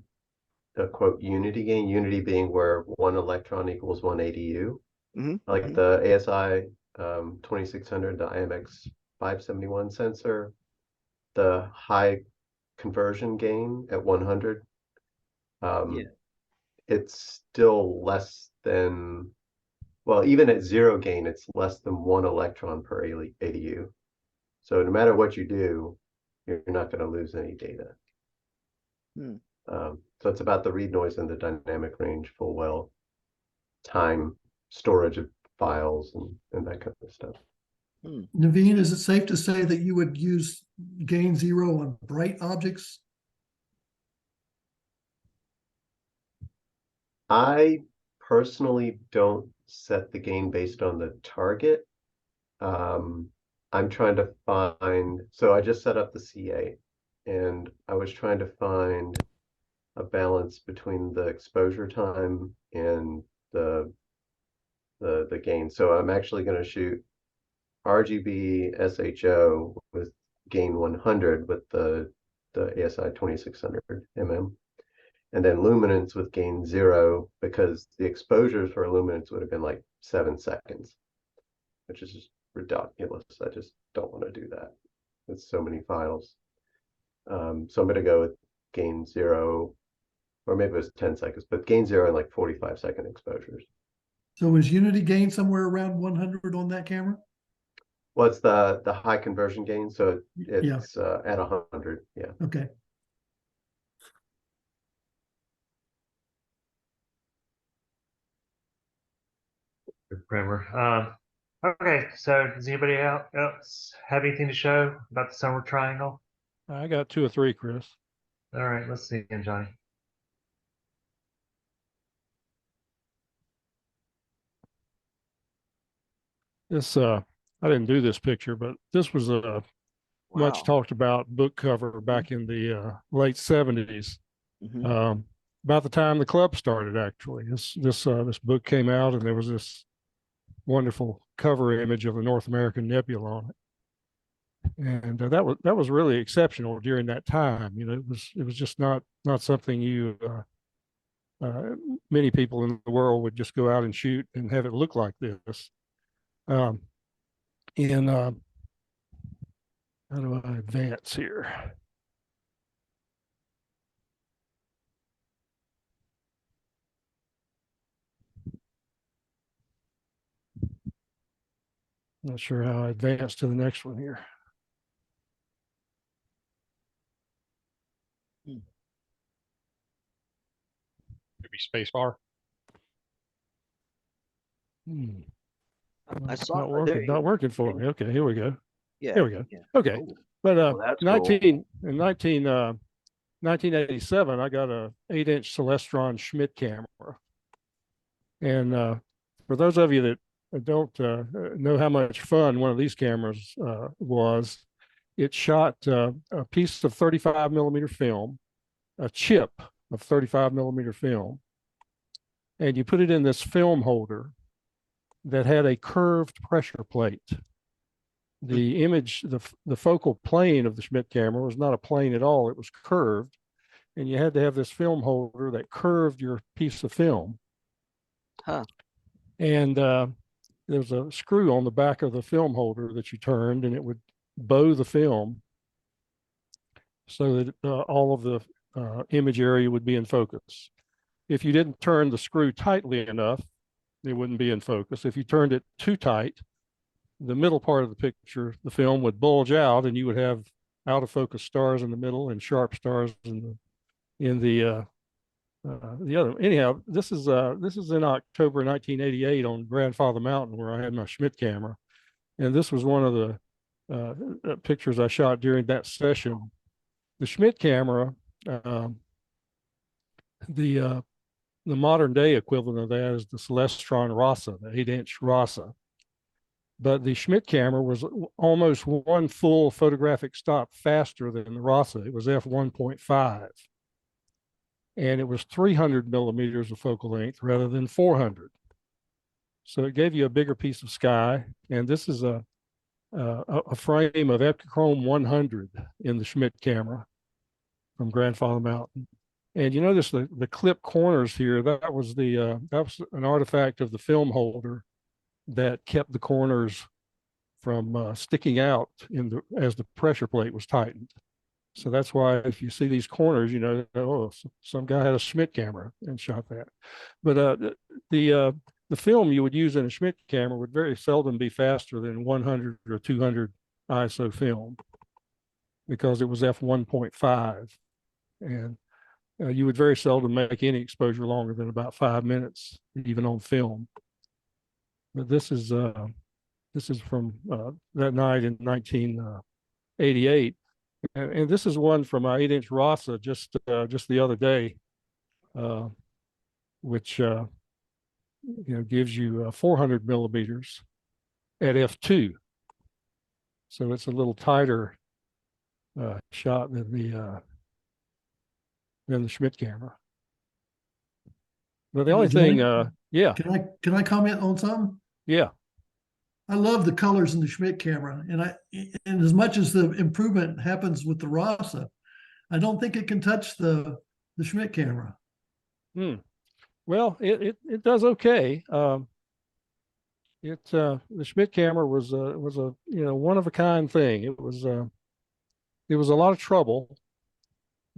quote unity gain, unity being where one electron equals one ADU. Like the ASI 2600, the IMX 571 sensor, the high conversion gain at 100, it's still less than, well, even at zero gain, it's less than one electron per ADU. So no matter what you do, you're not going to lose any data. So it's about the read noise and the dynamic range, full well, time, storage of files, and that kind of stuff. Naveen, is it safe to say that you would use gain zero on bright objects? I personally don't set the gain based on the target. I'm trying to find, so I just set up the CA, and I was trying to find a balance between the exposure time and the gain. So I'm actually going to shoot RGB SHO with gain 100 with the ASI 2600 mm, and then luminance with gain 0, because the exposures for luminance would have been like 7 seconds, which is just ridiculous. I just don't want to do that. It's so many files. So I'm going to go with gain 0, or maybe it was 10 seconds, but gain 0 and like 45-second exposures. So is unity gain somewhere around 100 on that camera? Well, it's the high conversion gain, so it's at 100. Yeah. Okay. Primer. Okay, so does anybody else have anything to show about the summer triangle? I got 2 or 3, Chris. All right, let's see again, Johnny. This I didn't do this picture, but this was a much talked about book cover back in the late 70s. About the time the club started, actually. This book came out, and there was this wonderful cover image of a North American nebula on it, and that was really exceptional during that time. You know, it was just not something you many people in the world would just go out and shoot and have it look like this. in, how do I advance here? Not sure how I advance to the next one here. Maybe space bar. I It's saw not it. working, There you not go. working for me. Okay, here we go. Yeah. Here we go. Yeah. Okay. Oh, But oh, that's cool. 1987, I got a 8-inch Celestron Schmidt camera. And for those of you that don't know how much fun one of these cameras was, it shot a piece of 35 millimeter film, a chip of 35 millimeter film, and you put it in this film holder that had a curved pressure plate. The image, the focal plane of the Schmidt camera was not a plane at all, it was curved. And you had to have this film holder that curved your piece of film. Huh. And there was a screw on the back of the film holder that you turned, and it would bow the film so that all of the image area would be in focus. If you didn't turn the screw tightly enough, it wouldn't be in focus. If you turned it too tight, the middle part of the picture, the film would bulge out, and you would have out of focus stars in the middle and sharp stars in the other. Anyhow, this is in October 1988 on Grandfather Mountain, where I had my Schmidt camera, and this was one of the pictures I shot during that session. The Schmidt camera, the modern day equivalent of that is the Celestron Rasa, the 8-inch Rasa. But the Schmidt camera was almost one full photographic stop faster than the Rasa. It was f1.5. And it was 300 millimeters of focal length rather than 400. So it gave you a bigger piece of sky. And this is a frame of Epichrome 100 in the Schmidt camera from Grandfather Mountain. And you notice the clip corners here, that was an artifact of the film holder that kept the corners from sticking out as the pressure plate was tightened. So that's why if you see these corners, you know, oh, some guy had a Schmidt camera and shot that. But the film you would use in a Schmidt camera would very seldom be faster than 100 or 200 ISO film because it was f1.5. And you would very seldom make any exposure longer than about 5 minutes, even on film. But this is from that night in 1988, and this is one from my 8-inch Rasa just the other day, which gives you 400 millimeters at f2, so it's a little tighter shot than the Schmidt camera. But the only thing, yeah. Can I comment on something? Yeah. I love the colors in the Schmidt camera, and as much as the improvement happens with the Rasa, I don't think it can touch the Schmidt camera. Well, it does okay. The Schmidt camera was a one of a kind thing. It was a lot of trouble,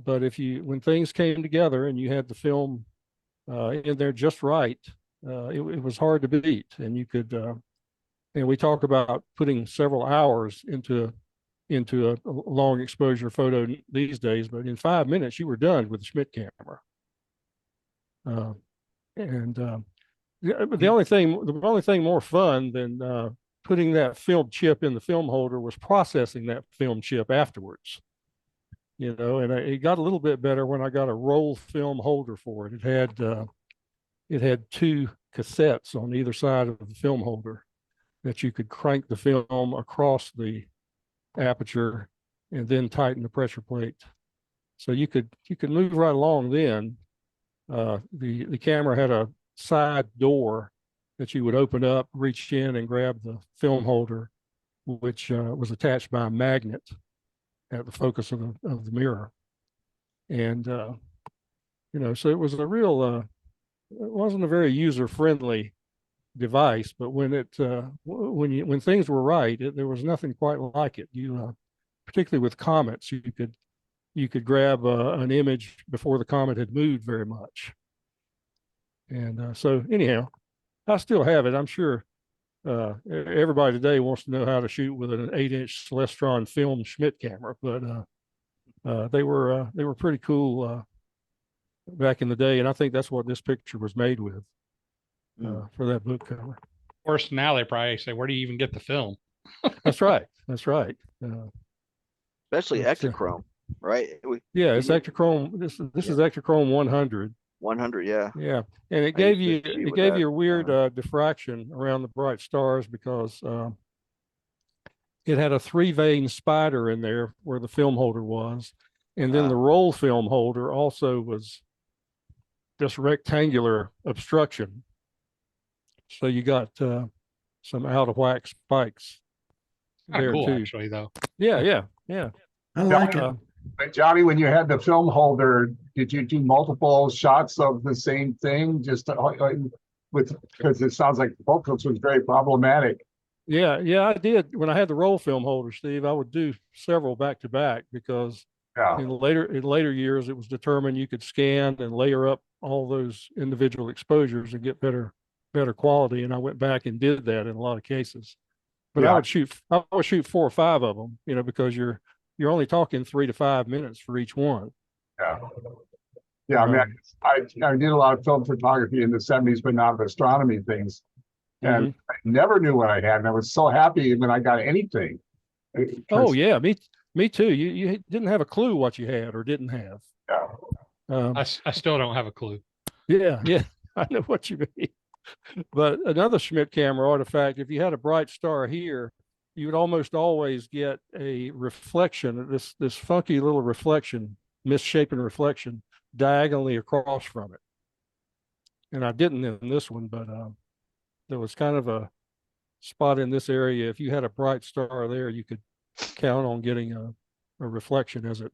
but when things came together and you had the film in there just right, it was hard to beat, and you could. And we talk about putting several hours into a long exposure photo these days, but in 5 minutes you were done with the Schmidt camera. The only thing more fun than putting that film chip in the film holder was processing that film chip afterwards. And it got a little bit better when I got a roll film holder for it. It had 2 cassettes on either side of the film holder that you could crank the film across the aperture and then tighten the pressure plate. So you could move right along then. The camera had a side door that you would open up, reach in and grab the film holder, which was attached by a magnet at the focus of the mirror. And, so it was it wasn't a very user-friendly device, but when when things were right, there was nothing quite like it. Particularly with comets, you could grab an image before the comet had moved very much. And so anyhow, I still have it. I'm sure everybody today wants to know how to shoot with an 8-inch Celestron film Schmidt camera, but they were pretty cool back in the day, and I think that's what this picture was made with for that book cover. Of course, now they probably say, "Where do you even get the film?" That's right. That's right. Especially Ektachrome, right? Yeah, it's Ektachrome. This is Ektachrome 100. 100, yeah. Yeah, and it I gave used to you shoot it with gave that. you a weird diffraction around the bright stars because it had a 3-vane spider in there where the film holder was, and then the roll film holder also was this rectangular obstruction. So you got some out of whack spikes there Cool, too. actually, though. Yeah. I like it. But Johnny, when you had the film holder, did you do multiple shots of the same thing? Just because it sounds like focus was very problematic. Yeah, I did. When I had the roll film holder, Steve, I would do several back to back because in later years it was determined you could scan and layer up all those individual exposures and get better quality. And I went back and did that in a lot of cases. But I would shoot 4 or 5 of them, because you're only talking 3 to 5 minutes for each one. Yeah. I mean, I did a lot of film photography in the 70s, but not of astronomy things. And I never knew what I had. And I was so happy when I got anything. Oh yeah, me too. You didn't have a clue what you had or didn't have. Yeah. I still don't have a clue. Yeah, I know what you mean. But another Schmidt camera artifact, if you had a bright star here, you would almost always get a reflection, this funky little reflection, misshapen reflection, diagonally across from it. And I didn't in this one, but there was kind of a spot in this area. If you had a bright star there, you could count on getting a reflection as it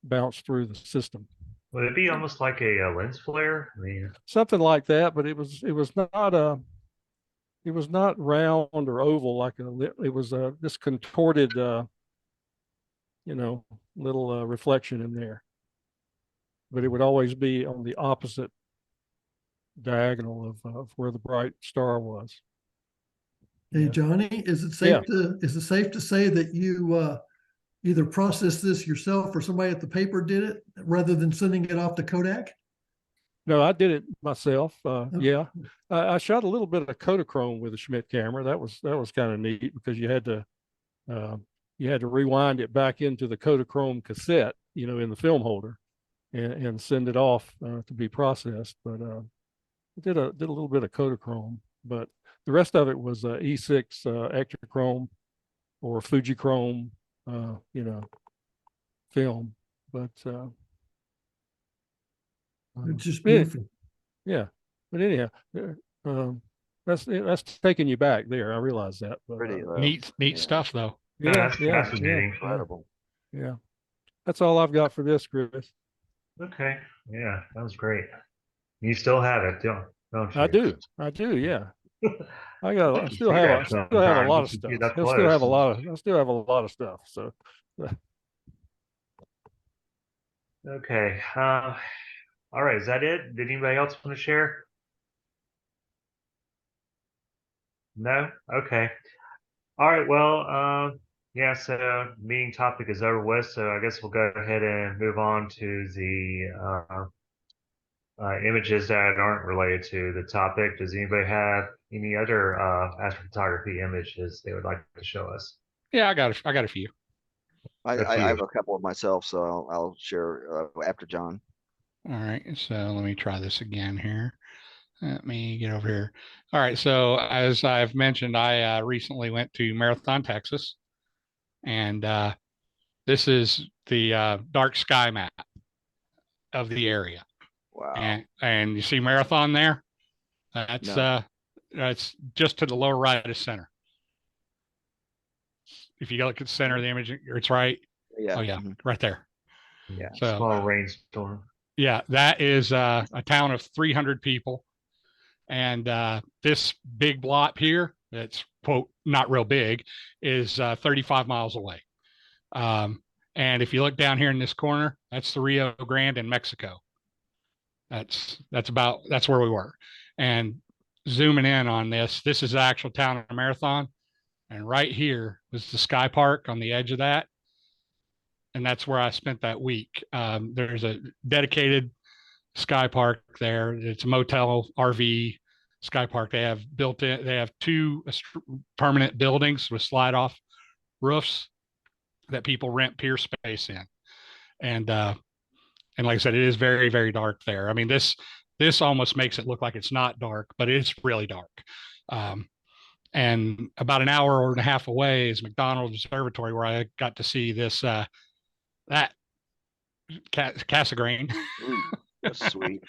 bounced through the system. Would it be almost like a lens flare? I mean, Something like that, but it was not round or oval like it was this contorted little reflection in there. But it would always be on the opposite diagonal of where the bright star was. Hey, Johnny, is it safe to say that you either processed this yourself or somebody at the paper did it rather than sending it off to Kodak? No, I did it myself. Yeah, I shot a little bit of Kodachrome with a Schmidt camera. That was kind of neat because you had to rewind it back into the Kodachrome cassette, in the film holder, and send it off to be processed. But I did a little bit of Kodachrome, but the rest of it was E6 Ektachrome or Fujichrome, film. But it's just beautiful. Yeah, but anyhow, that's taking you back there. I realize that. But, Pretty neat stuff, though. that's fascinating. incredible. Yeah, that's all I've got for this, Chris. Okay, yeah, that was great. You still have it, don't you? I do. Yeah, I still have a lot of stuff. I still have a lot of stuff. So. Okay. All right. Is that it? Did anybody else want to share? No? Okay. All right. Well, yeah, so meeting topic is over with. So I guess we'll go ahead and move on to the images that aren't related to the topic. Does anybody have any other astrophotography images they would like to show us? Yeah, I got a few. I have a couple of myself, so I'll share after John. All right, so let me try this again here. Let me get over here. All right, so as I've mentioned, I recently went to Marathon, Texas, and this is the dark sky map of the area. Wow. And you see Marathon there? That's just to the lower right of center. If you look at the center of the image, it's right. Yeah. Oh yeah, right there. Yeah. So small rainstorm. Yeah, that is a town of 300 people. And this big blot here, that's quote not real big, is 35 miles away. And if you look down here in this corner, that's the Rio Grande in Mexico. That's where we were. And zooming in on this is the actual town of Marathon. And right here was the Sky Park on the edge of that. And that's where I spent that week. There's a dedicated Sky Park there. It's a motel RV Sky Park. They have two permanent buildings with slide off roofs that people rent pier space in. And like I said, it is very, very dark there. I mean, this almost makes it look like it's not dark, but it's really dark. And about an hour and a half away is McDonald Observatory, where I got to see this that Cassegrain. Ooh, that's sweet.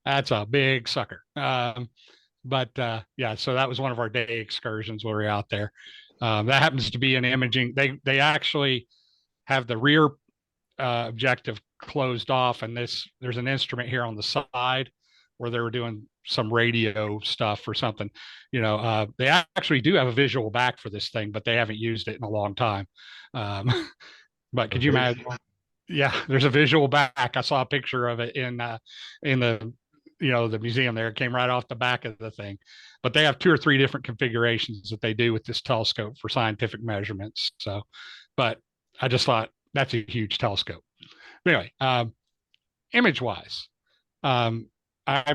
That's a big sucker. But yeah, so that was one of our day excursions where we were out there. That happens to be an imaging. They actually have the rear objective closed off, and there's an instrument here on the side where they were doing some radio stuff or something. They actually do have a visual back for this thing, but they haven't used it in a long time. But could you imagine? Yeah, there's a visual back. I saw a picture of it in the the museum there. It came right off the back of the thing. But they have 2 or 3 different configurations that they do with this telescope for scientific measurements. So, but I just thought that's a huge telescope. But anyway, image wise, I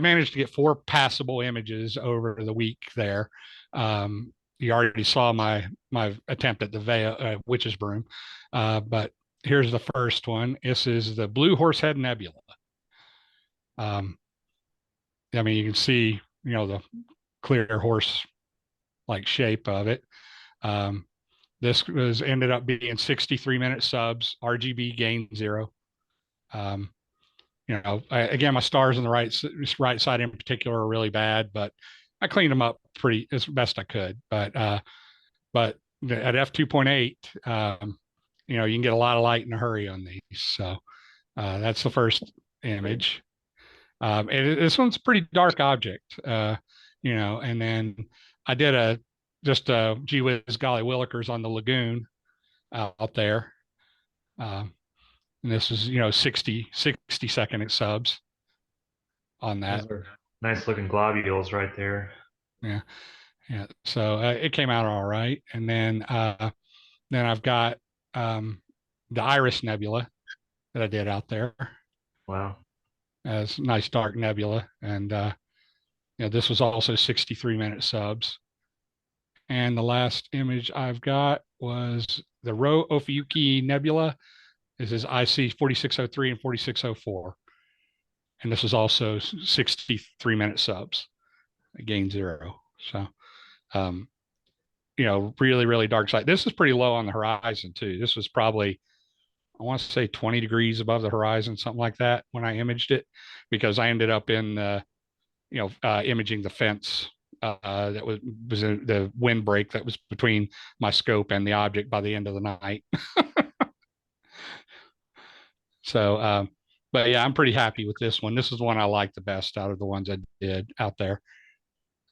managed to get 4 passable images over the week there. You already saw my attempt at the witch's broom, but here's the first one. This is the Blue Horsehead Nebula. I mean, you can see, the clear horse like shape of it. This ended up being 63-minute subs, RGB gain 0. Again, my stars on the right side in particular are really bad, but I cleaned them up as best I could. But at f2.8, you can get a lot of light in a hurry on these. So that's the first image. And this one's a pretty dark object, and then I did just a gee whiz golly willikers on the lagoon out there. And this is, 60-second at subs on that. Those are nice looking globules right there. Yeah. Yeah. So it came out all right. And then I've got the Iris Nebula that I did out there. Wow. As nice dark nebula. And this was also 63-minute subs. And the last image I've got was the Rho Ophiuchi Nebula. This is IC 4603 and 4604. And this is also 63-minute subs, gain 0. So, really, really dark side. This is pretty low on the horizon too. This was probably, I want to say 20 degrees above the horizon, something like that when I imaged it, because I ended up in, imaging the fence that was in the windbreak that was between my scope and the object by the end of the night. So, but yeah, I'm pretty happy with this one. This is the one I like the best out of the ones I did out there.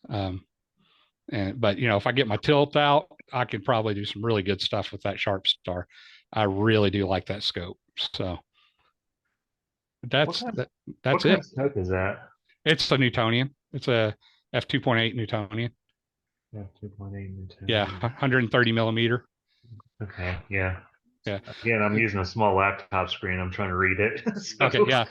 But if I get my tilt out, I could probably do some really good stuff with that Sharp Star. I really do like that scope. So that's What it. kind of scope is that? It's a Newtonian. It's a f2.8 Newtonian. Yeah, 2.8 Newtonian. Yeah, 130 millimeter. Okay. Yeah. Yeah. Again, I'm using a small laptop screen. I'm trying to read it. So- Okay. Yeah.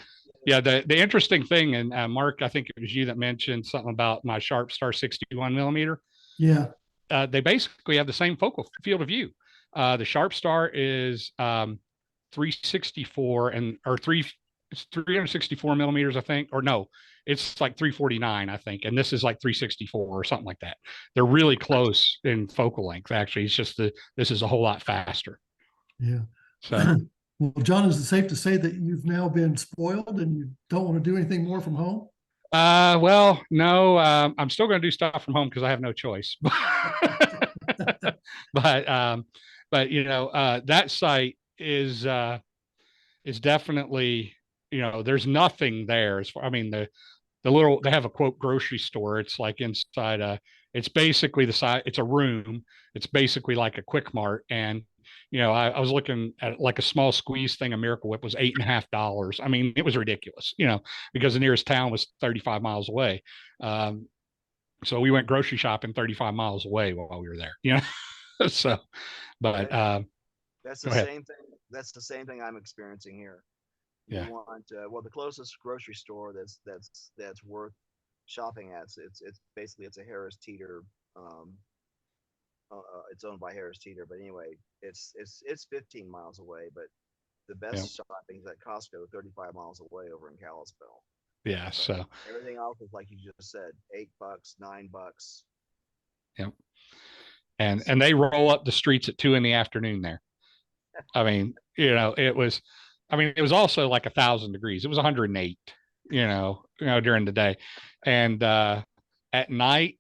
Yeah. The interesting thing, and Mark, I think it was you that mentioned something about my Sharp Star 61 millimeter. Yeah. They basically have the same focal field of view. The Sharp Star is 364 it's 364 millimeters, I think, or no, it's like 349, I think, and this is like 364 or something like that. They're really close in focal length. Actually, it's just this is a whole lot faster. Yeah. So, well, John, is it safe to say that you've now been spoiled and you don't want to do anything more from home? well, no, I'm still going to do stuff from home because I have no choice. But that site is definitely, there's nothing there as far. I mean, they have a quote grocery store. It's like inside it's basically the size, it's a room. It's basically like a Quick Mart. And, I was looking at like a small squeeze thing. A Miracle Whip was $8.50. I mean, it was ridiculous, because the nearest town was 35 miles away. So we went grocery shopping 35 miles away while we were there, so, but, That's go the ahead. same thing. That's the same thing I'm experiencing here. Yeah. You want, well, the closest grocery store that's worth shopping at, it's basically, it's a Harris Teeter. It's owned by Harris Teeter, but anyway, it's 15 miles away. But the best shopping is at Costco, 35 miles away over in Kalispell. Yeah. So everything else is like you just said, $8, $9. Yep. And they roll up the streets at 2 p.m. there. I mean, it was also like 1,000 degrees. It was 108, during the day. And at night,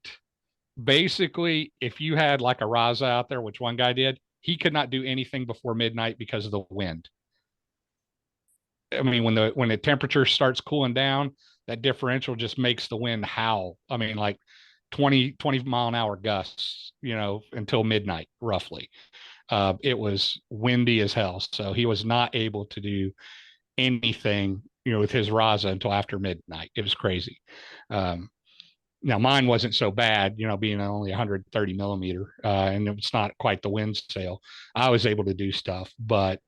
basically, if you had like a Raza out there, which one guy did, he could not do anything before midnight because of the wind. I mean, when the temperature starts cooling down, that differential just makes the wind howl. I mean, like 20 mile an hour gusts, until midnight, roughly. It was windy as hell. So he was not able to do anything, with his Raza until after midnight. It was crazy. Now mine wasn't so bad, being only 130 millimeter, and it's not quite the wind sail. I was able to do stuff, but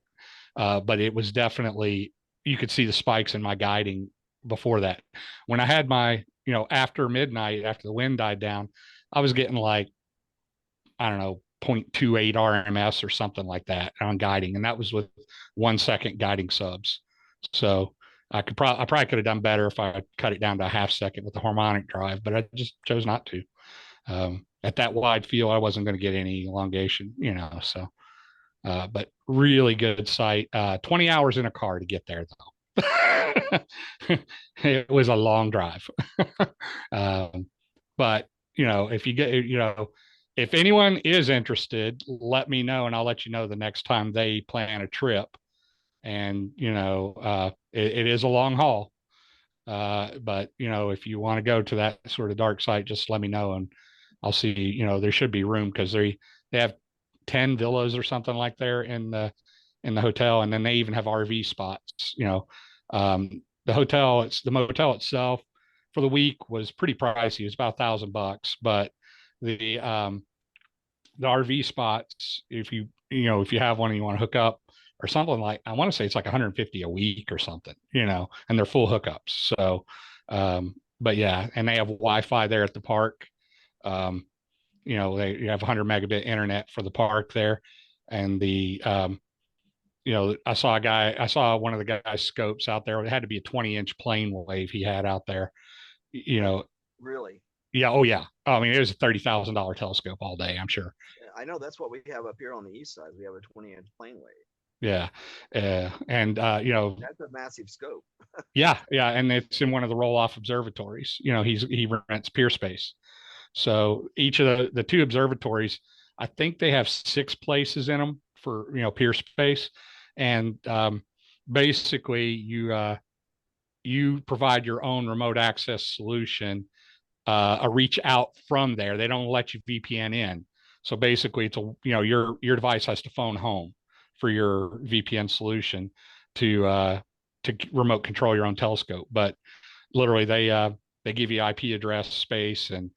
it was definitely, you could see the spikes in my guiding before that. When I had my, after midnight, after the wind died down, I was getting like, I don't know, 0.28 RMS or something like that on guiding. And that was with 1 second guiding subs. So I probably could have done better if I cut it down to a half second with the harmonic drive, but I just chose not to. At that wide field, I wasn't going to get any elongation, so, but really good sight. 20 hours in a car to get there though. It was a long drive. But if you get, if anyone is interested, let me know and I'll let you know the next time they plan a trip. And, it is a long haul. But if you want to go to that sort of dark site, just let me know and I'll see, there should be room because they have 10 villas or something like there in the hotel. And then they even have RV spots, the motel itself for the week was pretty pricey. It was about $1,000, but the RV spots, if you have one and you want to hook up or something, like, I want to say it's like 150 a week or something, and they're full hookups. So, but yeah, and they have Wi-Fi there at the park. They have 100 megabit internet for the park there. And I saw one of the guy's scopes out there. It had to be a 20-inch plane wave he had out there, Really? Yeah. Oh yeah. I mean, it was a $30,000 telescope all day, I'm sure. I know that's what we have up here on the east side. We have a 20-inch plane wave. Yeah. And that's a massive scope. Yeah. And it's in one of the roll-off observatories. He rents pier space. So each of the two observatories, I think they have 6 places in them for, pier space. And basically you provide your own remote access solution, a reach out from there. They don't let you VPN in. So basically it's your device has to phone home for your VPN solution to remote control your own telescope. But literally they give you IP address space and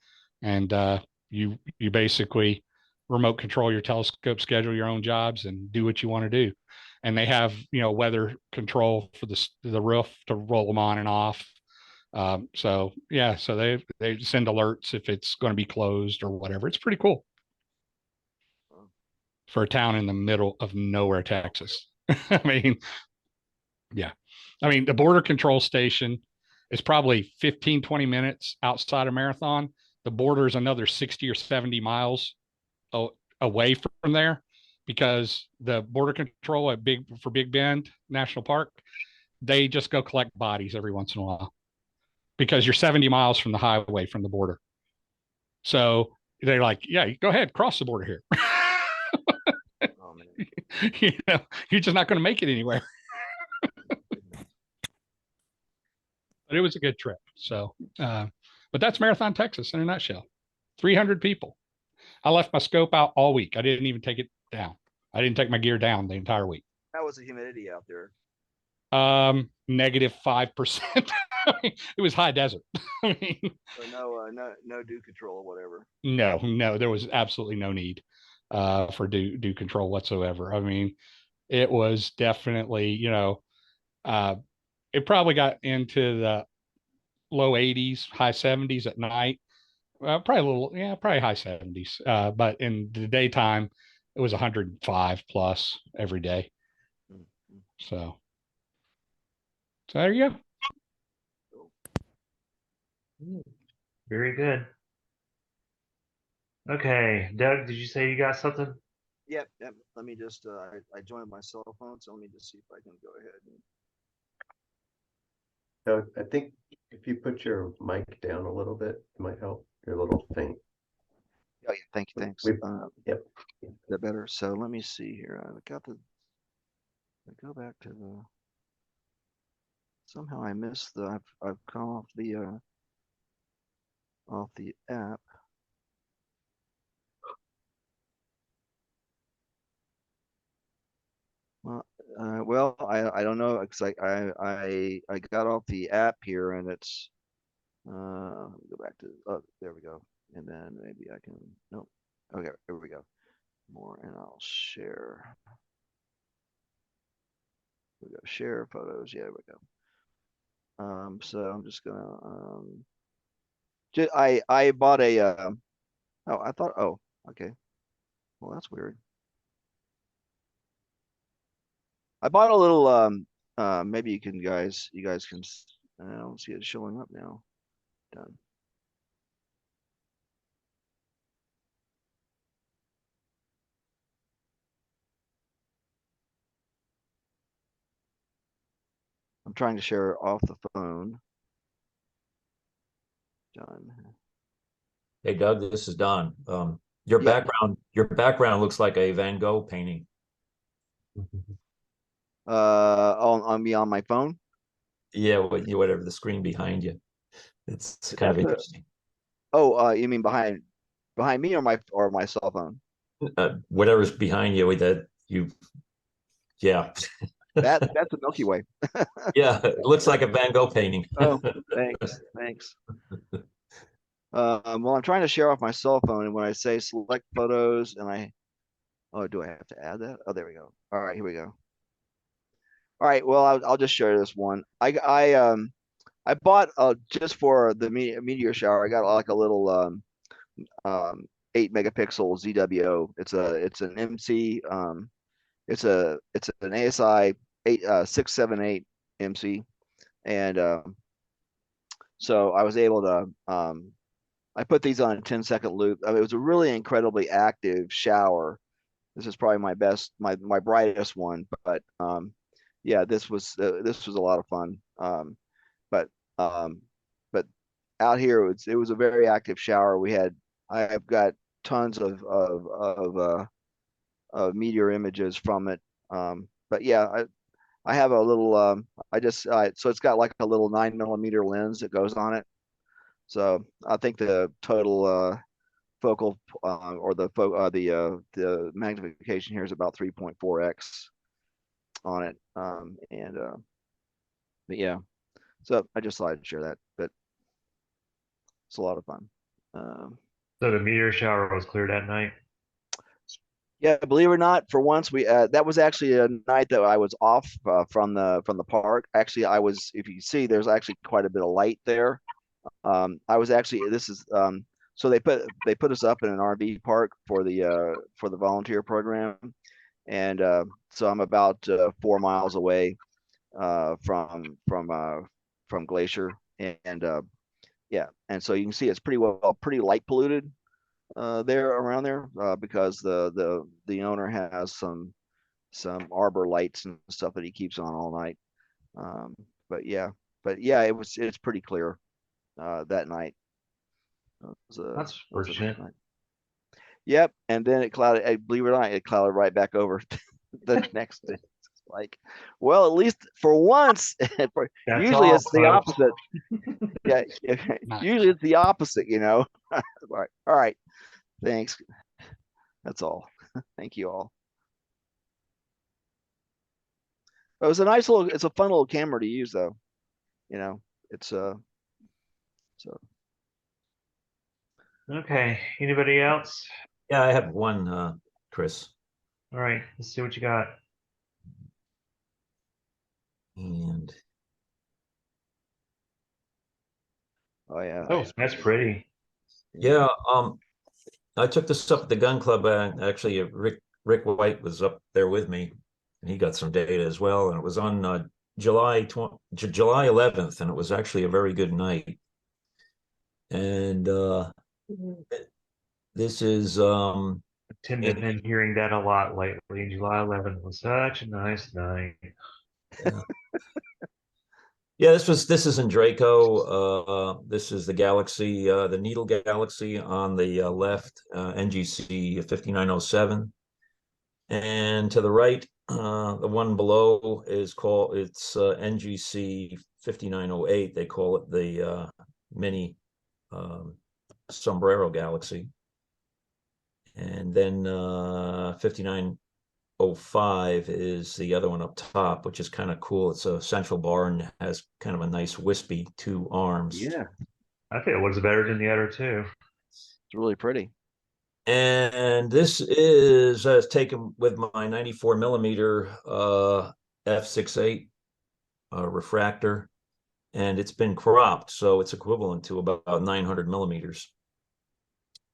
you basically remote control your telescope, schedule your own jobs and do what you want to do. And they have, weather control for the roof to roll them on and off. So they send alerts if it's going to be closed or whatever. It's pretty cool for a town in the middle of nowhere, Texas. I mean, yeah. I mean, the border control station is probably 15, 20 minutes outside of Marathon. The border is another 60 or 70 miles away from there, because the border control for Big Bend National Park, they just go collect bodies every once in a while because you're 70 miles from the highway from the border. So they're like, yeah, go ahead, cross the border here. Oh, man. You're just not going to make it anywhere. it was a good trip. So, but that's Marathon Texas in a nutshell. 300 people. I left my scope out all week. I didn't even take it down. I didn't take my gear down the entire week. How was the humidity out there? Negative 5%. It was high desert. I mean, So no dew control or whatever. no, there was absolutely no need for dew control whatsoever. I mean, it was definitely, it probably got into the low 80s, high 70s at night. Probably high 70s. But in the daytime, it was 105 plus every day. So there you go. Very good. Okay, Doug, did you say you got something? Yep. Let me just, I joined my cell phone, so let me just see if I can go ahead. So I think if you put your mic down a little bit, it might help. You're a little faint. Oh yeah, thanks. Yep. Is that better? So let me see here. I go back to the, somehow I missed I've come off the app. Well, I don't know, because I got off the app here, and it's let me go back to, oh, there we go, and then maybe I can, nope. Okay, here we go. More, and I'll share. We go share photos. Yeah, we go. So I'm just gonna I bought a oh, I thought, oh, okay. Well, that's weird. I bought a little maybe you guys can, I don't see it showing up now. Done. I'm trying to share off the phone. Done. Hey Doug, this is Don. Your Yeah. background looks like a Van Gogh painting. On me on my phone. Yeah, whatever the screen behind you. It's kind of interesting. Oh, you mean behind me or my cell phone? Whatever's behind you, yeah. That's the Milky Way. Yeah, it looks like a Van Gogh painting. Oh, thanks. Well, I'm trying to share off my cell phone, and when I say select photos, and oh, do I have to add that? Oh, there we go. All right, here we go. All right, well, I'll just share this one. I bought just for the meteor shower. I got like a little 8 megapixel ZWO. It's an MC. It's an ASI 678 MC, and so I was able to I put these on a 10-second loop. I mean, it was a really incredibly active shower. This is probably my brightest one, but yeah, this was a lot of fun. But out here it was a very active shower. I've got tons of meteor images from it. But yeah, I have a little so it's got like a little 9mm lens that goes on it. So I think the total focal or the magnification here is about 3.4x on it. But yeah, so I just thought I'd share that, but it's a lot of fun. So the meteor shower was cleared at night. Yeah, believe it or not, for once that was actually a night that I was off from the park. Actually, if you see, there's actually quite a bit of light there. I was actually, so they put us up in an RV park for the volunteer program, and so I'm about 4 miles away from Glacier, and yeah, and so you can see it's pretty light polluted there around there because the owner has some arbor lights and stuff that he keeps on all night. But yeah, it's pretty clear that night. That's fortunate. Yep, and then it clouded. Believe it or not, it clouded right back over the next day. like, well, at least for once, usually all, it's the folks. opposite. Yeah, usually it's the opposite, you know. All right, thanks. That's all. Thank you all. It was a nice little, it's a fun little camera to use though. You know, it's so Okay. Anybody else? Yeah, I have one, Chris. All right. Let's see what you got. And oh yeah. Oh, that's pretty. yeah, I took this up at the gun club. Actually, Rick White was up there with me, and he got some data as well. And it was on July 11th, and it was actually a very good night. And this is Tim has been hearing that a lot lately. July 11th was such a nice night. yeah, this is in Draco. This is the Galaxy, the Needle Galaxy on the left, NGC 5907. And to the right, the one below is called, it's NGC 5908. They call it the mini Sombrero Galaxy. And then 5905 is the other one up top, which is kind of cool. It's a central bar and has kind of a nice wispy two arms. Yeah, I think it looks better than the other two. it's really pretty. And this is taken with my 94 millimeter f6.8 refractor, and it's been cropped, so it's equivalent to about 900 millimeters.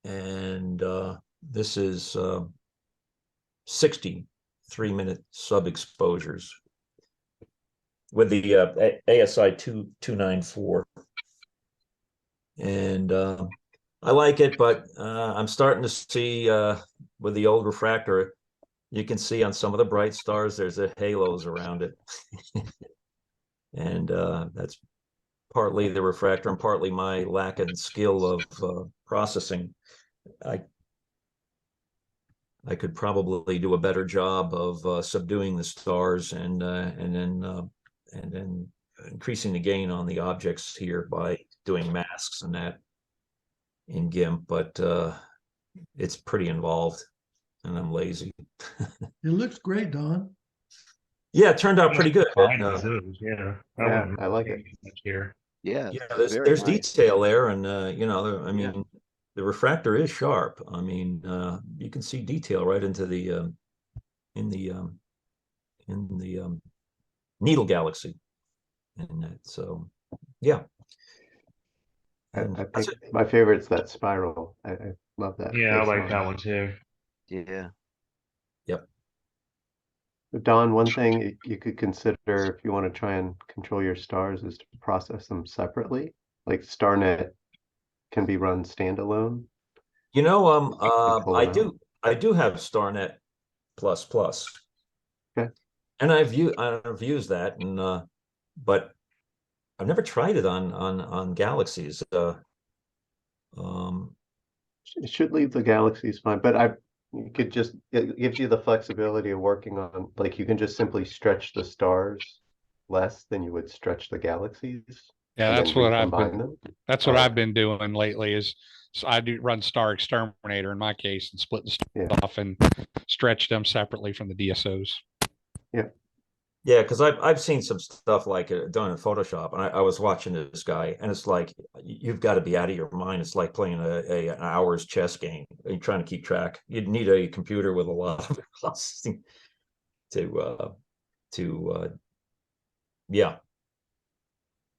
And this is 60 3-minute sub exposures with the ASI 294. And I like it, but I'm starting to see with the old refractor, you can see on some of the bright stars, there's a halos around it. And that's partly the refractor and partly my lack of skill of processing. I could probably do a better job of subduing the stars and then increasing the gain on the objects here by doing masks and that in GIMP, but it's pretty involved and I'm lazy. It looks great, Don. Yeah, it turned out pretty good. Fine as is, yeah. Yeah, I like it. Here. Yeah, Yeah, it's very there's nice. detail there, and you know, I Yeah. mean, the refractor is sharp. I mean, you can see detail right into the in the needle galaxy, and that, so yeah. And I that's think it. my favorite's that spiral. I love that. Yeah, I face like line. that one too. Yeah. Yep. Don, one thing you could consider if you want to try and control your stars is to process them separately. Like StarNet can be run standalone. You know, pull it out. I do have StarNet plus plus. Okay. And I've used that, and but I've never tried it on galaxies. It should leave the galaxies fine, but you could just, it gives you the flexibility of working on, like you can just simply stretch the stars less than you would stretch the galaxies. Yeah, and that's then what I've recombine been. them. That's what I've been doing lately. Is so I do run Star Exterminator in my case and split the stuff off and stretch them separately from the DSOs. Yeah. Yeah, because I've seen some stuff like it done in Photoshop, and I was watching this guy, and it's like you've got to be out of your mind. It's like playing an hour's chess game. You're trying to keep track. You'd need a computer with a lot of processing to yeah,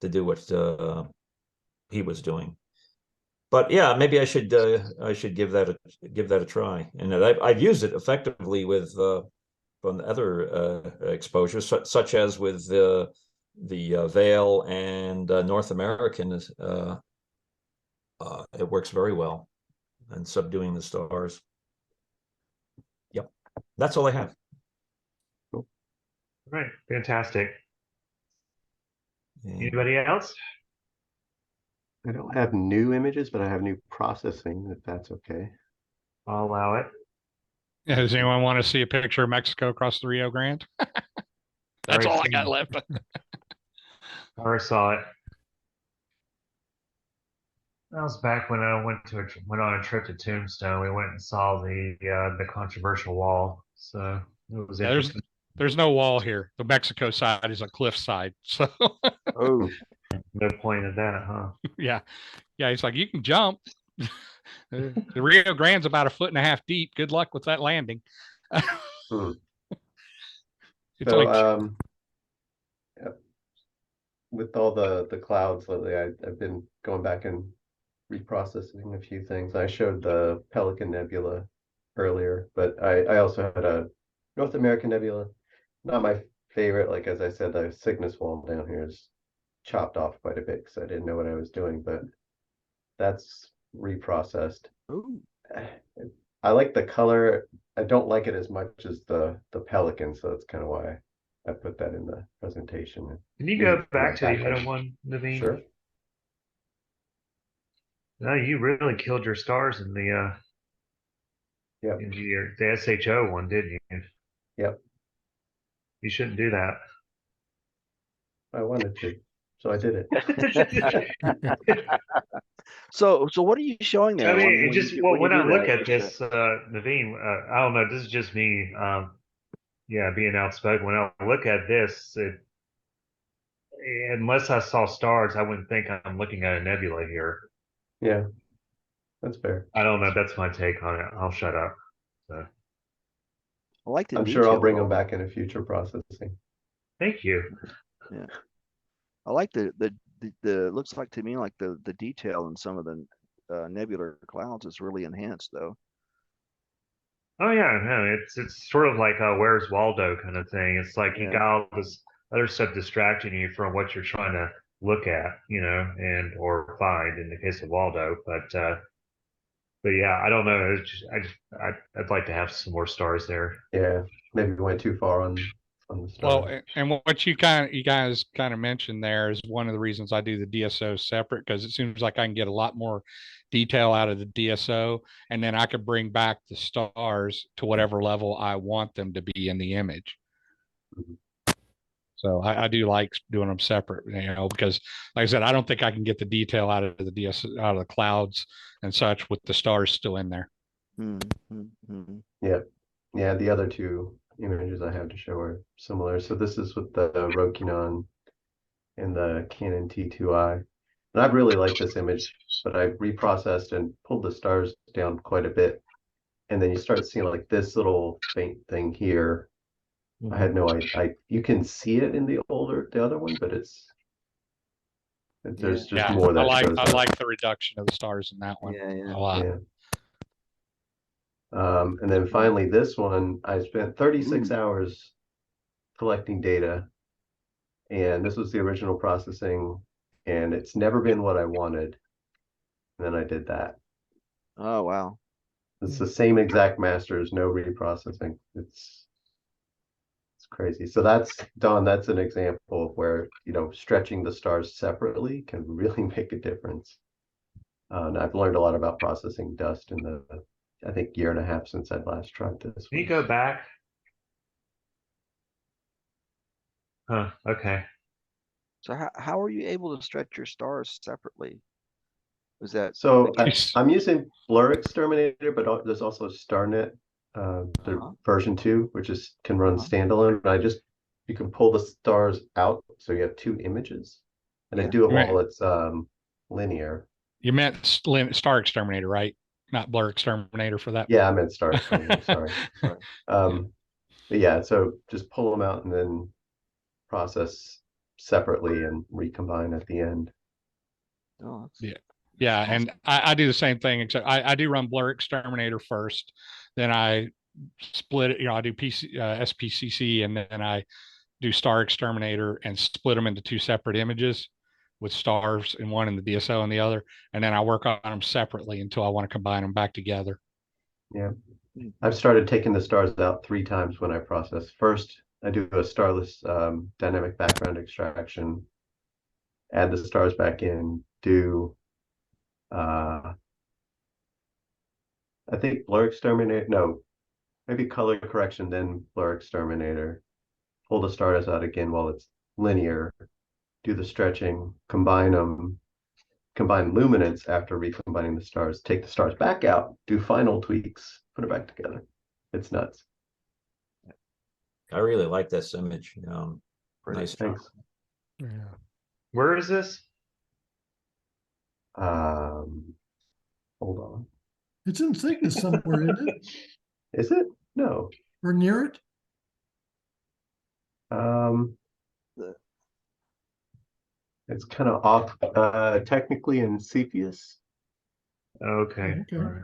to do what he was doing. But yeah, maybe I should give that a try. And I've used it effectively with from the other exposures, such as with the Veil and North American. It works very well, and subduing the stars. Yep, that's all I have. All right, fantastic. And Anybody else? I don't have new images, but I have new processing, if that's okay. I'll allow it. Yeah, does anyone want to see a picture of Mexico across the Rio Grande? That's Already all I got seen left. I already saw it. That was back when I went on a trip to Tombstone. We went and saw the controversial wall. So it was Yeah, interesting. there's no wall here. The Mexico side is a cliff side. So Oh, No point in that, huh? yeah. Yeah, he's like, you can jump. The Rio Grande's about 1.5 feet deep. Good luck with that landing. Hmm. It's So, like with all the clouds lately, I've been going back and reprocessing a few things. I showed the Pelican Nebula earlier, but I also had a North American Nebula. Not my favorite. Like as I said, the Cygnus wall down here is chopped off quite a bit because I didn't know what I was doing, but that's reprocessed. ooh. I like the color. I don't like it as much as the Pelican, so that's kind of why I put that in the presentation. Can you Use go it for my back to the background. other one, Naveen? Sure. No, you really killed your stars in Yep. the SHO one, didn't you? Yep. You shouldn't do that. I wanted to, so I did it. So what are you showing there? I mean, it When just you, well, when you when I do look that? at this, Naveen, I don't know. This is just me, yeah, being outspoken. When I look at this, unless I saw stars, I wouldn't think I'm looking at a nebula here. Yeah, that's fair. I don't know. That's my take on it. I'll shut up. So, I like the I'm sure I'll detail bring of them all back in a future processing. thank you. that. Yeah. I like the looks like to me like the detail in some of the nebular clouds is really enhanced though. Oh yeah, no, it's sort of like a Where's Waldo kind of thing. It's like you Yeah. got all this other stuff distracting you from what you're trying to look at, and or find in the case of Waldo. But yeah, I don't know. I'd like to have some more stars there. Yeah, maybe we went too far on the well, stars. and what you guys kind of mentioned there is one of the reasons I do the DSO separate because it seems like I can get a lot more detail out of the DSO, and then I could bring back the stars to whatever level I want them to be in the image. Mhm. So I do like doing them separate, because like I said, I don't think I can get the detail out of the DSO, out of the clouds and such with the stars still in there. Yeah, yeah. The other two images I have to show are similar. So this is with the Rokinon and the Canon T2i, and I really like this image, but I reprocessed and pulled the stars down quite a bit, and then you start seeing like this little faint thing here. I had no idea. You can see it in the other one, but there's just Yeah, more that shows I up. like the reduction of the stars in that one Yeah. a lot. Yeah. And then finally this one, I spent 36 hours collecting data, and this was the original processing, and it's never been what I wanted. And then I did that. Oh wow. It's the same exact masters, no reprocessing. It's crazy. So that's Don, that's an example of where, stretching the stars separately can really make a difference. And I've learned a lot about processing dust in the, I think, year and a half since I'd last tried this Can you one. go back? Huh. Okay. So how are you able to stretch your stars separately? Was that So I'm using Blur Exterminator, but there's also StarNet, the version 2, which can run standalone. You can pull the stars out, so you have two images, and I do it while it's linear. You meant Star Exterminator, right? Not Blur Exterminator for that. Yeah, I meant Star Exterminator. Sorry. But yeah, so just pull them out and then process separately and recombine at the end. Oh, Yeah, and I do the same thing, except I do run Blur Exterminator first, then I split it. I do SPCC, and then I do Star Exterminator and split them into two separate images with stars in one and the DSO in the other, and then I work on them separately until I want to combine them back together. Yeah, I've started taking the stars out 3 times when I process. First, I do a starless dynamic background extraction, add the stars back in, do I think Blur Exterminator, no, maybe color correction, then Blur Exterminator, pull the stars out again while it's linear, do the stretching, combine them, combine luminance after recombining the stars, take the stars back out, do final tweaks, put it back together. It's nuts. I really like this image. Pretty, Nice. thanks. Yeah. Where is this? Hold on. It's in Cygnus somewhere, isn't it? Is it? No. Or near it? Um, it's kind of off, technically in Cepheus, Okay. Okay. All right.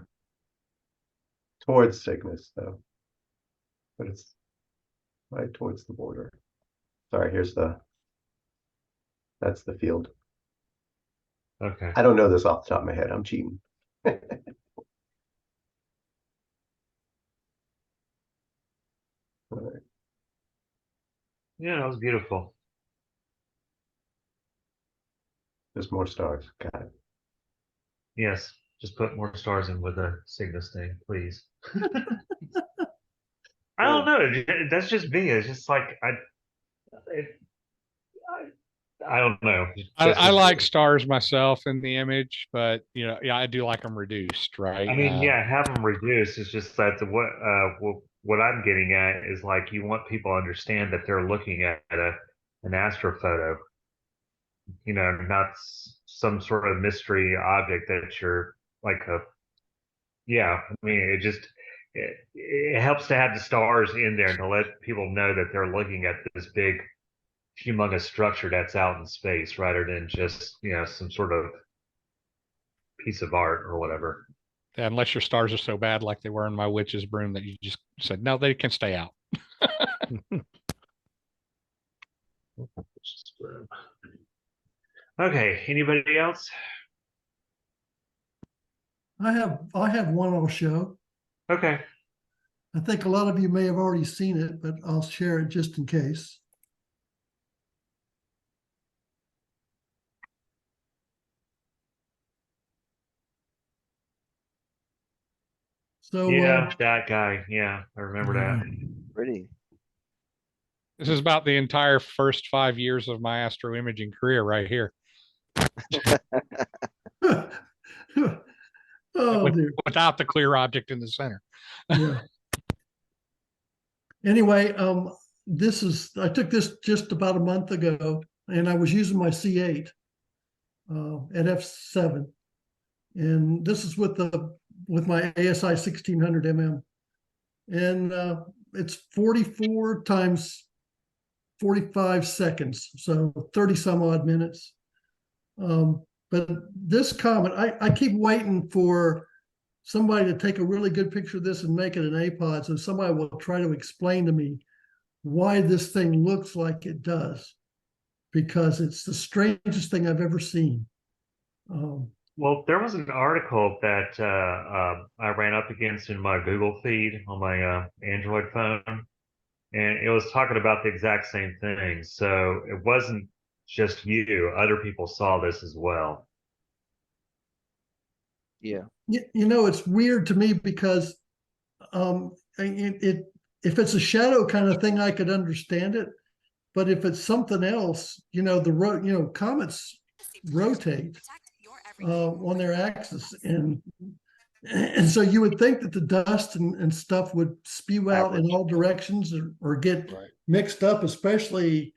towards Cygnus, though. But it's right towards the border. Sorry, that's the field. Okay. I don't know this off the top of my head. I'm cheating. All right. Yeah, that was beautiful. There's more stars. Got it. Yes, just put more stars in with the Cygnus thing, please. I don't know. That's just me. It's just like I don't know. That's I just like me. stars myself in the image, but yeah, I do like them reduced, right? I mean, yeah, have them reduced. It's just that what I'm getting at is like you want people to understand that they're looking at an astrophoto, not some sort of mystery object that you're like yeah. I mean, it helps to have the stars in there to let people know that they're looking at this big, humongous structure that's out in space rather than just some sort of piece of art or whatever. Unless your stars are so bad, like they were in my witch's broom, that you just said no, they can stay out. Okay, anybody else? I have one I'll show. Okay. I think a lot of you may have already seen it, but I'll share it just in case. So Yeah, that guy. Yeah, I remember that. Pretty. This is about the entire first 5 years of my astro imaging career right here. oh dear. Without the clear object in the center. Yeah. Anyway, I took this just about a month ago, and I was using my C8 at f7, and this is with my ASI 1600 mm, and it's 44 times 45 seconds, so 30 some odd minutes. But this comet, I keep waiting for somebody to take a really good picture of this and make it an APOD, so somebody will try to explain to me why this thing looks like it does, because it's the strangest thing I've ever seen. Well, there was an article that I ran up against in my Google feed on my Android phone, and it was talking about the exact same thing. So it wasn't just you; other people saw this as well. Yeah. It's weird to me because if it's a shadow kind of thing, I could understand it, but if it's something else, comets rotate on their axis, and so you would think that the dust and stuff would spew out in all directions or get mixed up, especially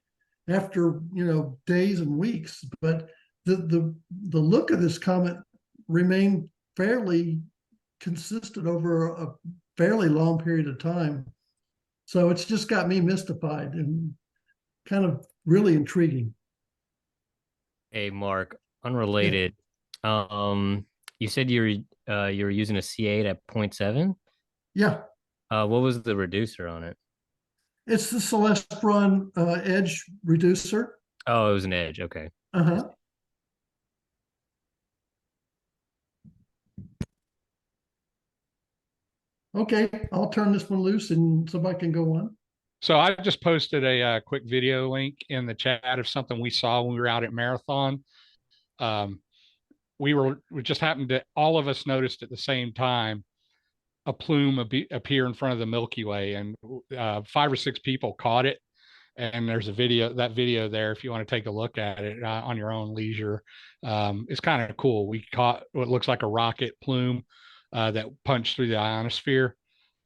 after days and weeks. But the look of this comet remained fairly consistent over a fairly long period of time. So it's just got me mystified and kind of really intriguing. Hey, Mark, unrelated. You said you were using a C8 at 0.7. Yeah, What was the reducer on it? it's the Celestron Edge reducer. Oh, it was an Edge. Okay. Uh-huh. Okay, I'll turn this one loose and somebody can go on. So I just posted a quick video link in the chat of something we saw when we were out at Marathon. We just happened to, all of us noticed at the same time a plume appear in front of the Milky Way, and 5 or 6 people caught it and there's a video, that video there, if you want to take a look at it on your own leisure. It's kind of cool. We caught what looks like a rocket plume that punched through the ionosphere.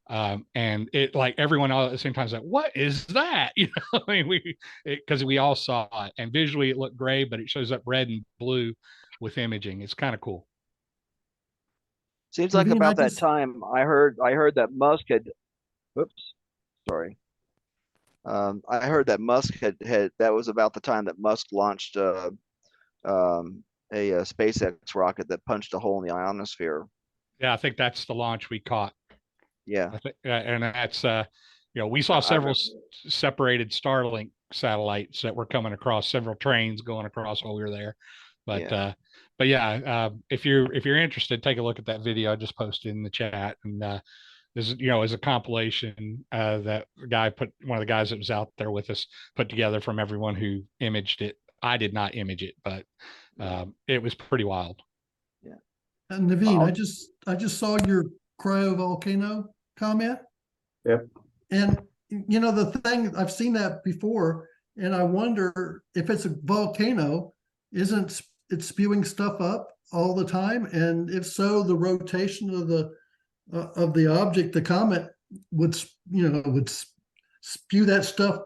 And it, like, everyone all at the same time is like, what is that? You know, I mean, because we all saw it, and visually it looked gray, but it shows up red and blue with imaging. It's kind of cool. Seems like Naveen, about that time I heard that Musk had, oops, sorry. I heard that Musk had that was about the time that Musk launched a SpaceX rocket that punched a hole in the ionosphere. Yeah, I think that's the launch we caught. Yeah, I think, and that's we saw several separated Starlink satellites that were coming across, several trains going across while we were there. But yeah, if you're interested, take a look at that video I just posted in the chat. And this is a compilation that one of the guys that was out there with us put together from everyone who imaged it. I did not image it, but it was pretty wild. Yeah. And Naveen, I just saw your cryovolcano comment. Yep. And the thing, I've seen that before, and I wonder if it's a volcano, isn't it spewing stuff up all the time? And if so, the rotation of the object, the comet, would spew that stuff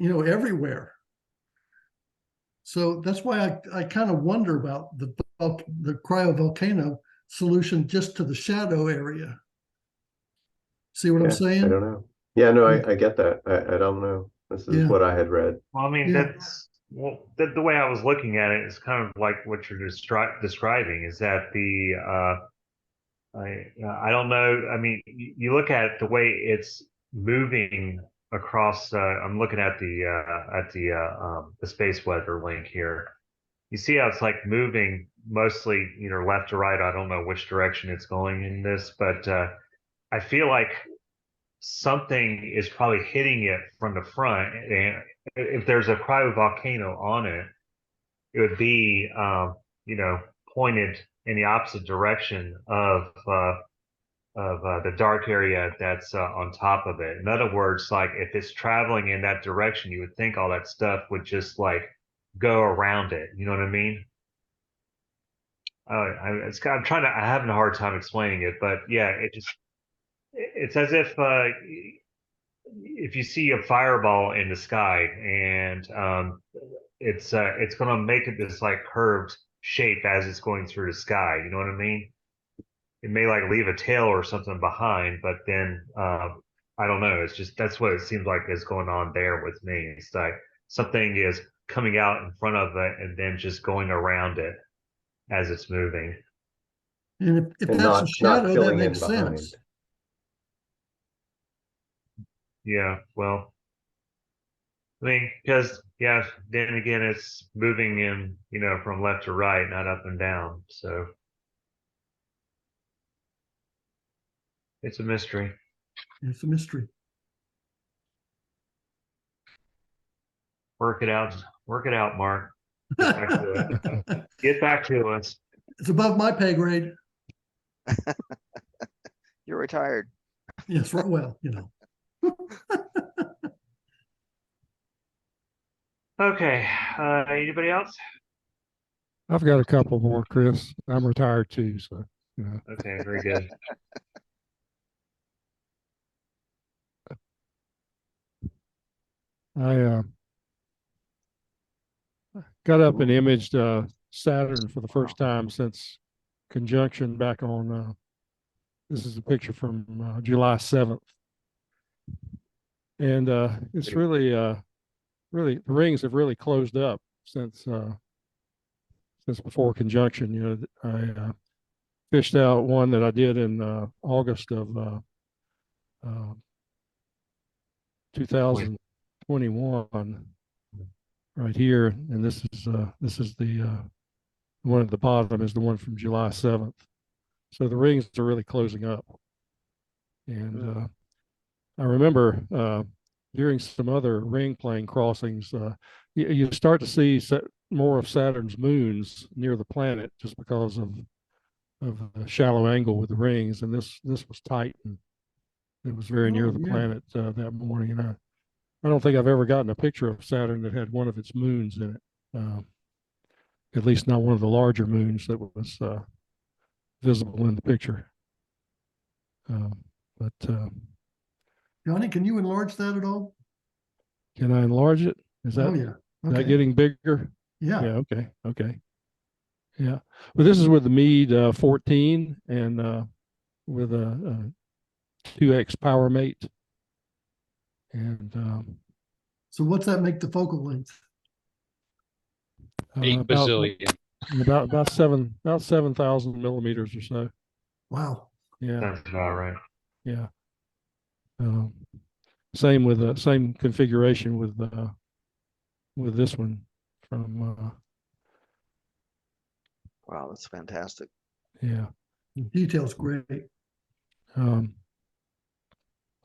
everywhere. So that's why I kind of wonder about the cryovolcano solution just to the shadow area. See what I'm saying? I don't know. Yeah, no, I get that. I don't know. This is what I had read. Well, I mean, the way I was looking at it is kind of like what you're describing, is that I don't know. I mean, you look at the way it's moving across. I'm looking at the space weather link here. You see how it's like moving mostly either left to right. I don't know which direction it's going in this, but I feel like something is probably hitting it from the front. And if there's a cryovolcano on it, it would be pointed in the opposite direction of the dark area that's on top of it. In other words, like if it's traveling in that direction, you would think all that stuff would just like go around it. You know what I mean? I'm having a hard time explaining it, but yeah, it's as if you see a fireball in the sky, and it's going to make it this like curved shape as it's going through the sky. You know what I mean? It may like leave a tail or something behind, but then I don't know. It's just that's what it seems like is going on there with me. It's like something is coming out in front of it and then just going around it as it's moving. And if And that's a shadow, that filling in makes behind. sense. Yeah, well, I mean, because then again, it's moving in, from left to right, not up and down. So it's a mystery. It's a mystery. Work it out, Mark. Get back to it. Get back to us. It's above my pay grade. You're retired. Yes, well, Okay. Anybody else? I've got a couple more, Chris. I'm retired too, so Okay, very good. I got up and imaged Saturn for the first time since conjunction back on. This is a picture from July 7th, and it's really the rings have really closed up since before conjunction. I fished out one that I did in August of 2021 right here, and this is the one at the bottom is the one from July 7th. So the rings are really closing up, and I remember during some other ring plane crossings, you start to see more of Saturn's moons near the planet just because of the shallow angle with the rings, and this was tight, and it was very near the planet that morning. And I don't think I've ever gotten a picture of Saturn that had one of its moons in it. At least not one of the larger moons that was visible in the picture. But Johnny, can you enlarge that at all? can I enlarge it? Is that, Oh, yeah. that Okay. getting bigger? Yeah. Yeah. Okay. Okay. Yeah. But this is with the Meade 14 and with a 2x power mate. And So what's that make the focal length? 8 about bazillion. about 7,000 millimeters or so. Wow. Yeah. Sounds about right. Yeah. Same with same configuration with this one from Wow, that's fantastic. yeah. The detail's great.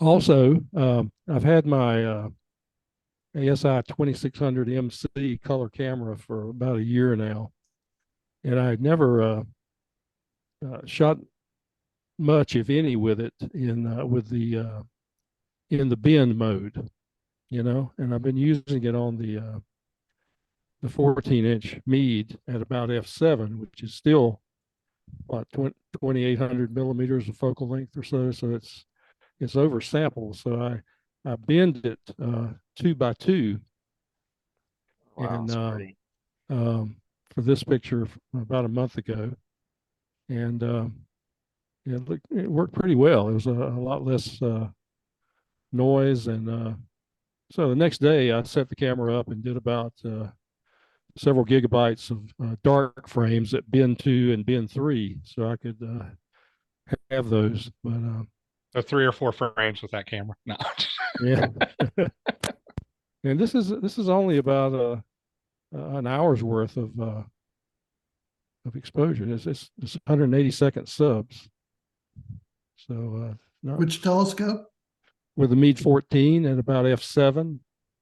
Also, I've had my ASI 2600 MC color camera for about a year now, and I had never shot much, if any, with it in the bend mode, you know. And I've been using it on the 14-inch Meade at about f7, which is still what 2,800 millimeters of focal length or so. So it's oversampled. So I bend it 2x2, Wow, and that's pretty. for this picture about a month ago, and it worked pretty well. It was a lot less noise, and so the next day I set the camera up and did about several gigabytes of dark frames at bin 2 and bin 3, so I could have those. But So 3 or 4 frames with that camera. No. yeah, and this is only about an hour's worth of exposure. It's 180-second subs. So not, Which telescope? with the Meade 14 at about f7,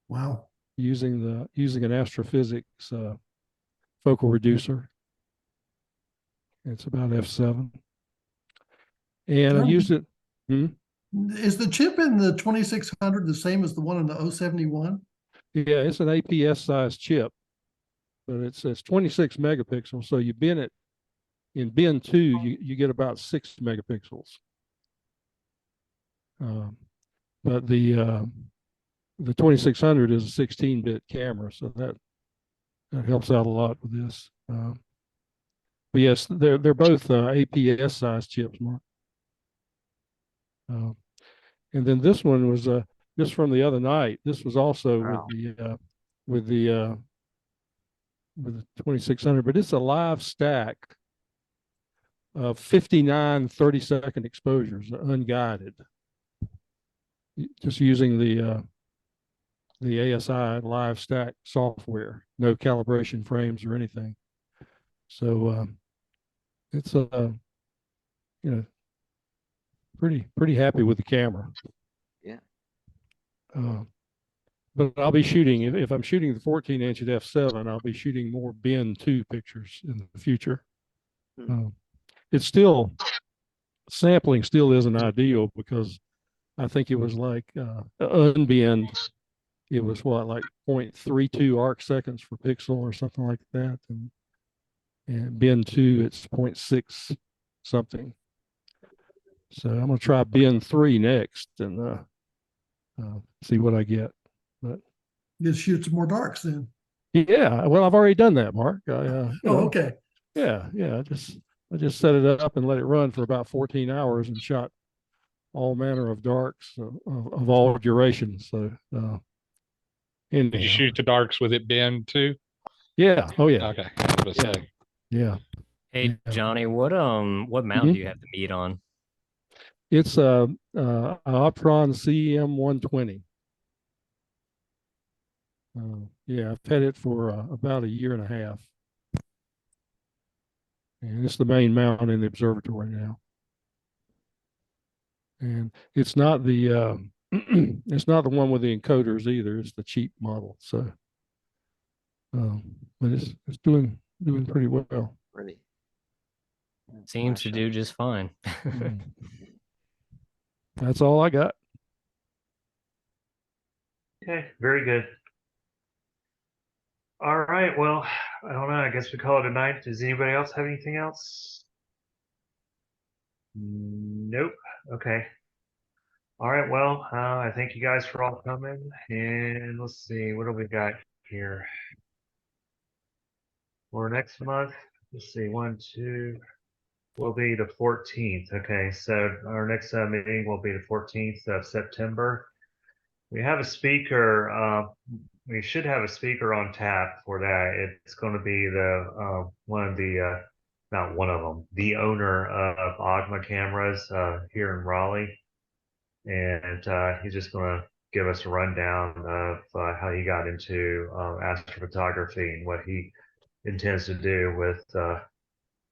Wow. using an astrophysics focal reducer. It's about f7, and I used it. Is the chip in the 2600 the same as the one in the 071? Yeah, it's an APS size chip, but it's 26 megapixels. So you bin it in bin 2, you get about 6 megapixels. But the 2600 is a 16-bit camera, so that helps out a lot with this. But yes, they're both APS size chips, Mark. And then this one was just from the other night. This was also Wow. with the 2600, but it's a live stack of 59 30-second exposures, unguided, just using the ASI live stack software, no calibration frames or anything. So it's pretty happy with the camera. Yeah. But I'll be shooting, if I'm shooting the 14-inch at f7, I'll be shooting more bin 2 pictures in the future. It's still, sampling still isn't ideal, because I think it was like unbend, it was what, like 0.32 arc seconds per pixel or something like that, and bin 2 it's 0.6 something. So I'm gonna try bin 3 next and see what I get. But You shoot some more darks then. yeah, well, I've already done that, Mark. Okay. Yeah, I just set it up and let it run for about 14 hours and shot all manner of darks of all durations. So Did you anyhow, shoot the darks with it bin too? yeah, oh yeah, Okay. I was gonna Yeah. say. yeah. Hey, Yeah. Johnny, what mount do you have the meat on? It's a Optron CM 120. Yeah, I've had it for about a year and a half, and it's the main mount in the observatory now. And it's not the it's not the one with the encoders either. It's the cheap model. So, but it's doing pretty well. Pretty. Seems to do just fine. That's all I got. Okay, very good. All right, well, I don't know. I guess we call it a night. Does anybody else have anything else? Nope. Okay. All right, well, I thank you guys for all coming. And let's see, what do we got here? For next month, let's see, 1, 2, will be the 14th. Okay, so our next meeting will be the 14th of September. We have a speaker. We should have a speaker on tap for that. It's going to be the one of the not one of them, the owner of Ogma Cameras here in Raleigh, and he's just going to give us a rundown of how he got into astrophotography and what he intends to do with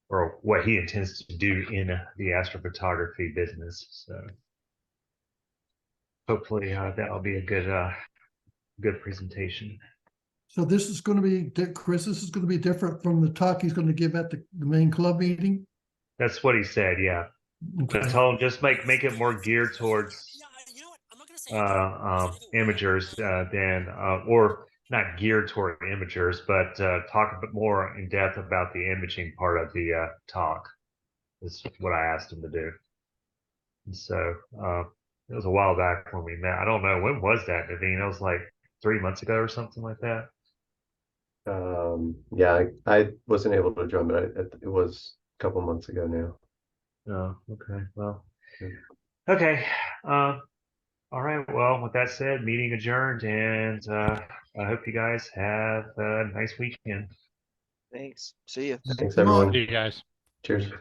or what he intends to do in the astrophotography business. So hopefully that'll be a good presentation. So this is going to be, Chris, this is going to be different from the talk he's going to give at the main club meeting? That's what he said, yeah. Okay. I told him just make it more geared towards imagers than or not geared toward imagers, but talk a bit more in depth about the imaging part of the talk is what I asked him to do. And so it was a while back when we met. I don't know, when was that, Naveen? It was like 3 months ago or something like that. Yeah, I wasn't able to join, but it was a couple months ago now. Oh, okay. Well, Yeah. okay. All right. Well, with that said, meeting adjourned, and I hope you guys have a nice weekend. Thanks. See you. Thanks, Come on. everyone. See you guys. Cheers.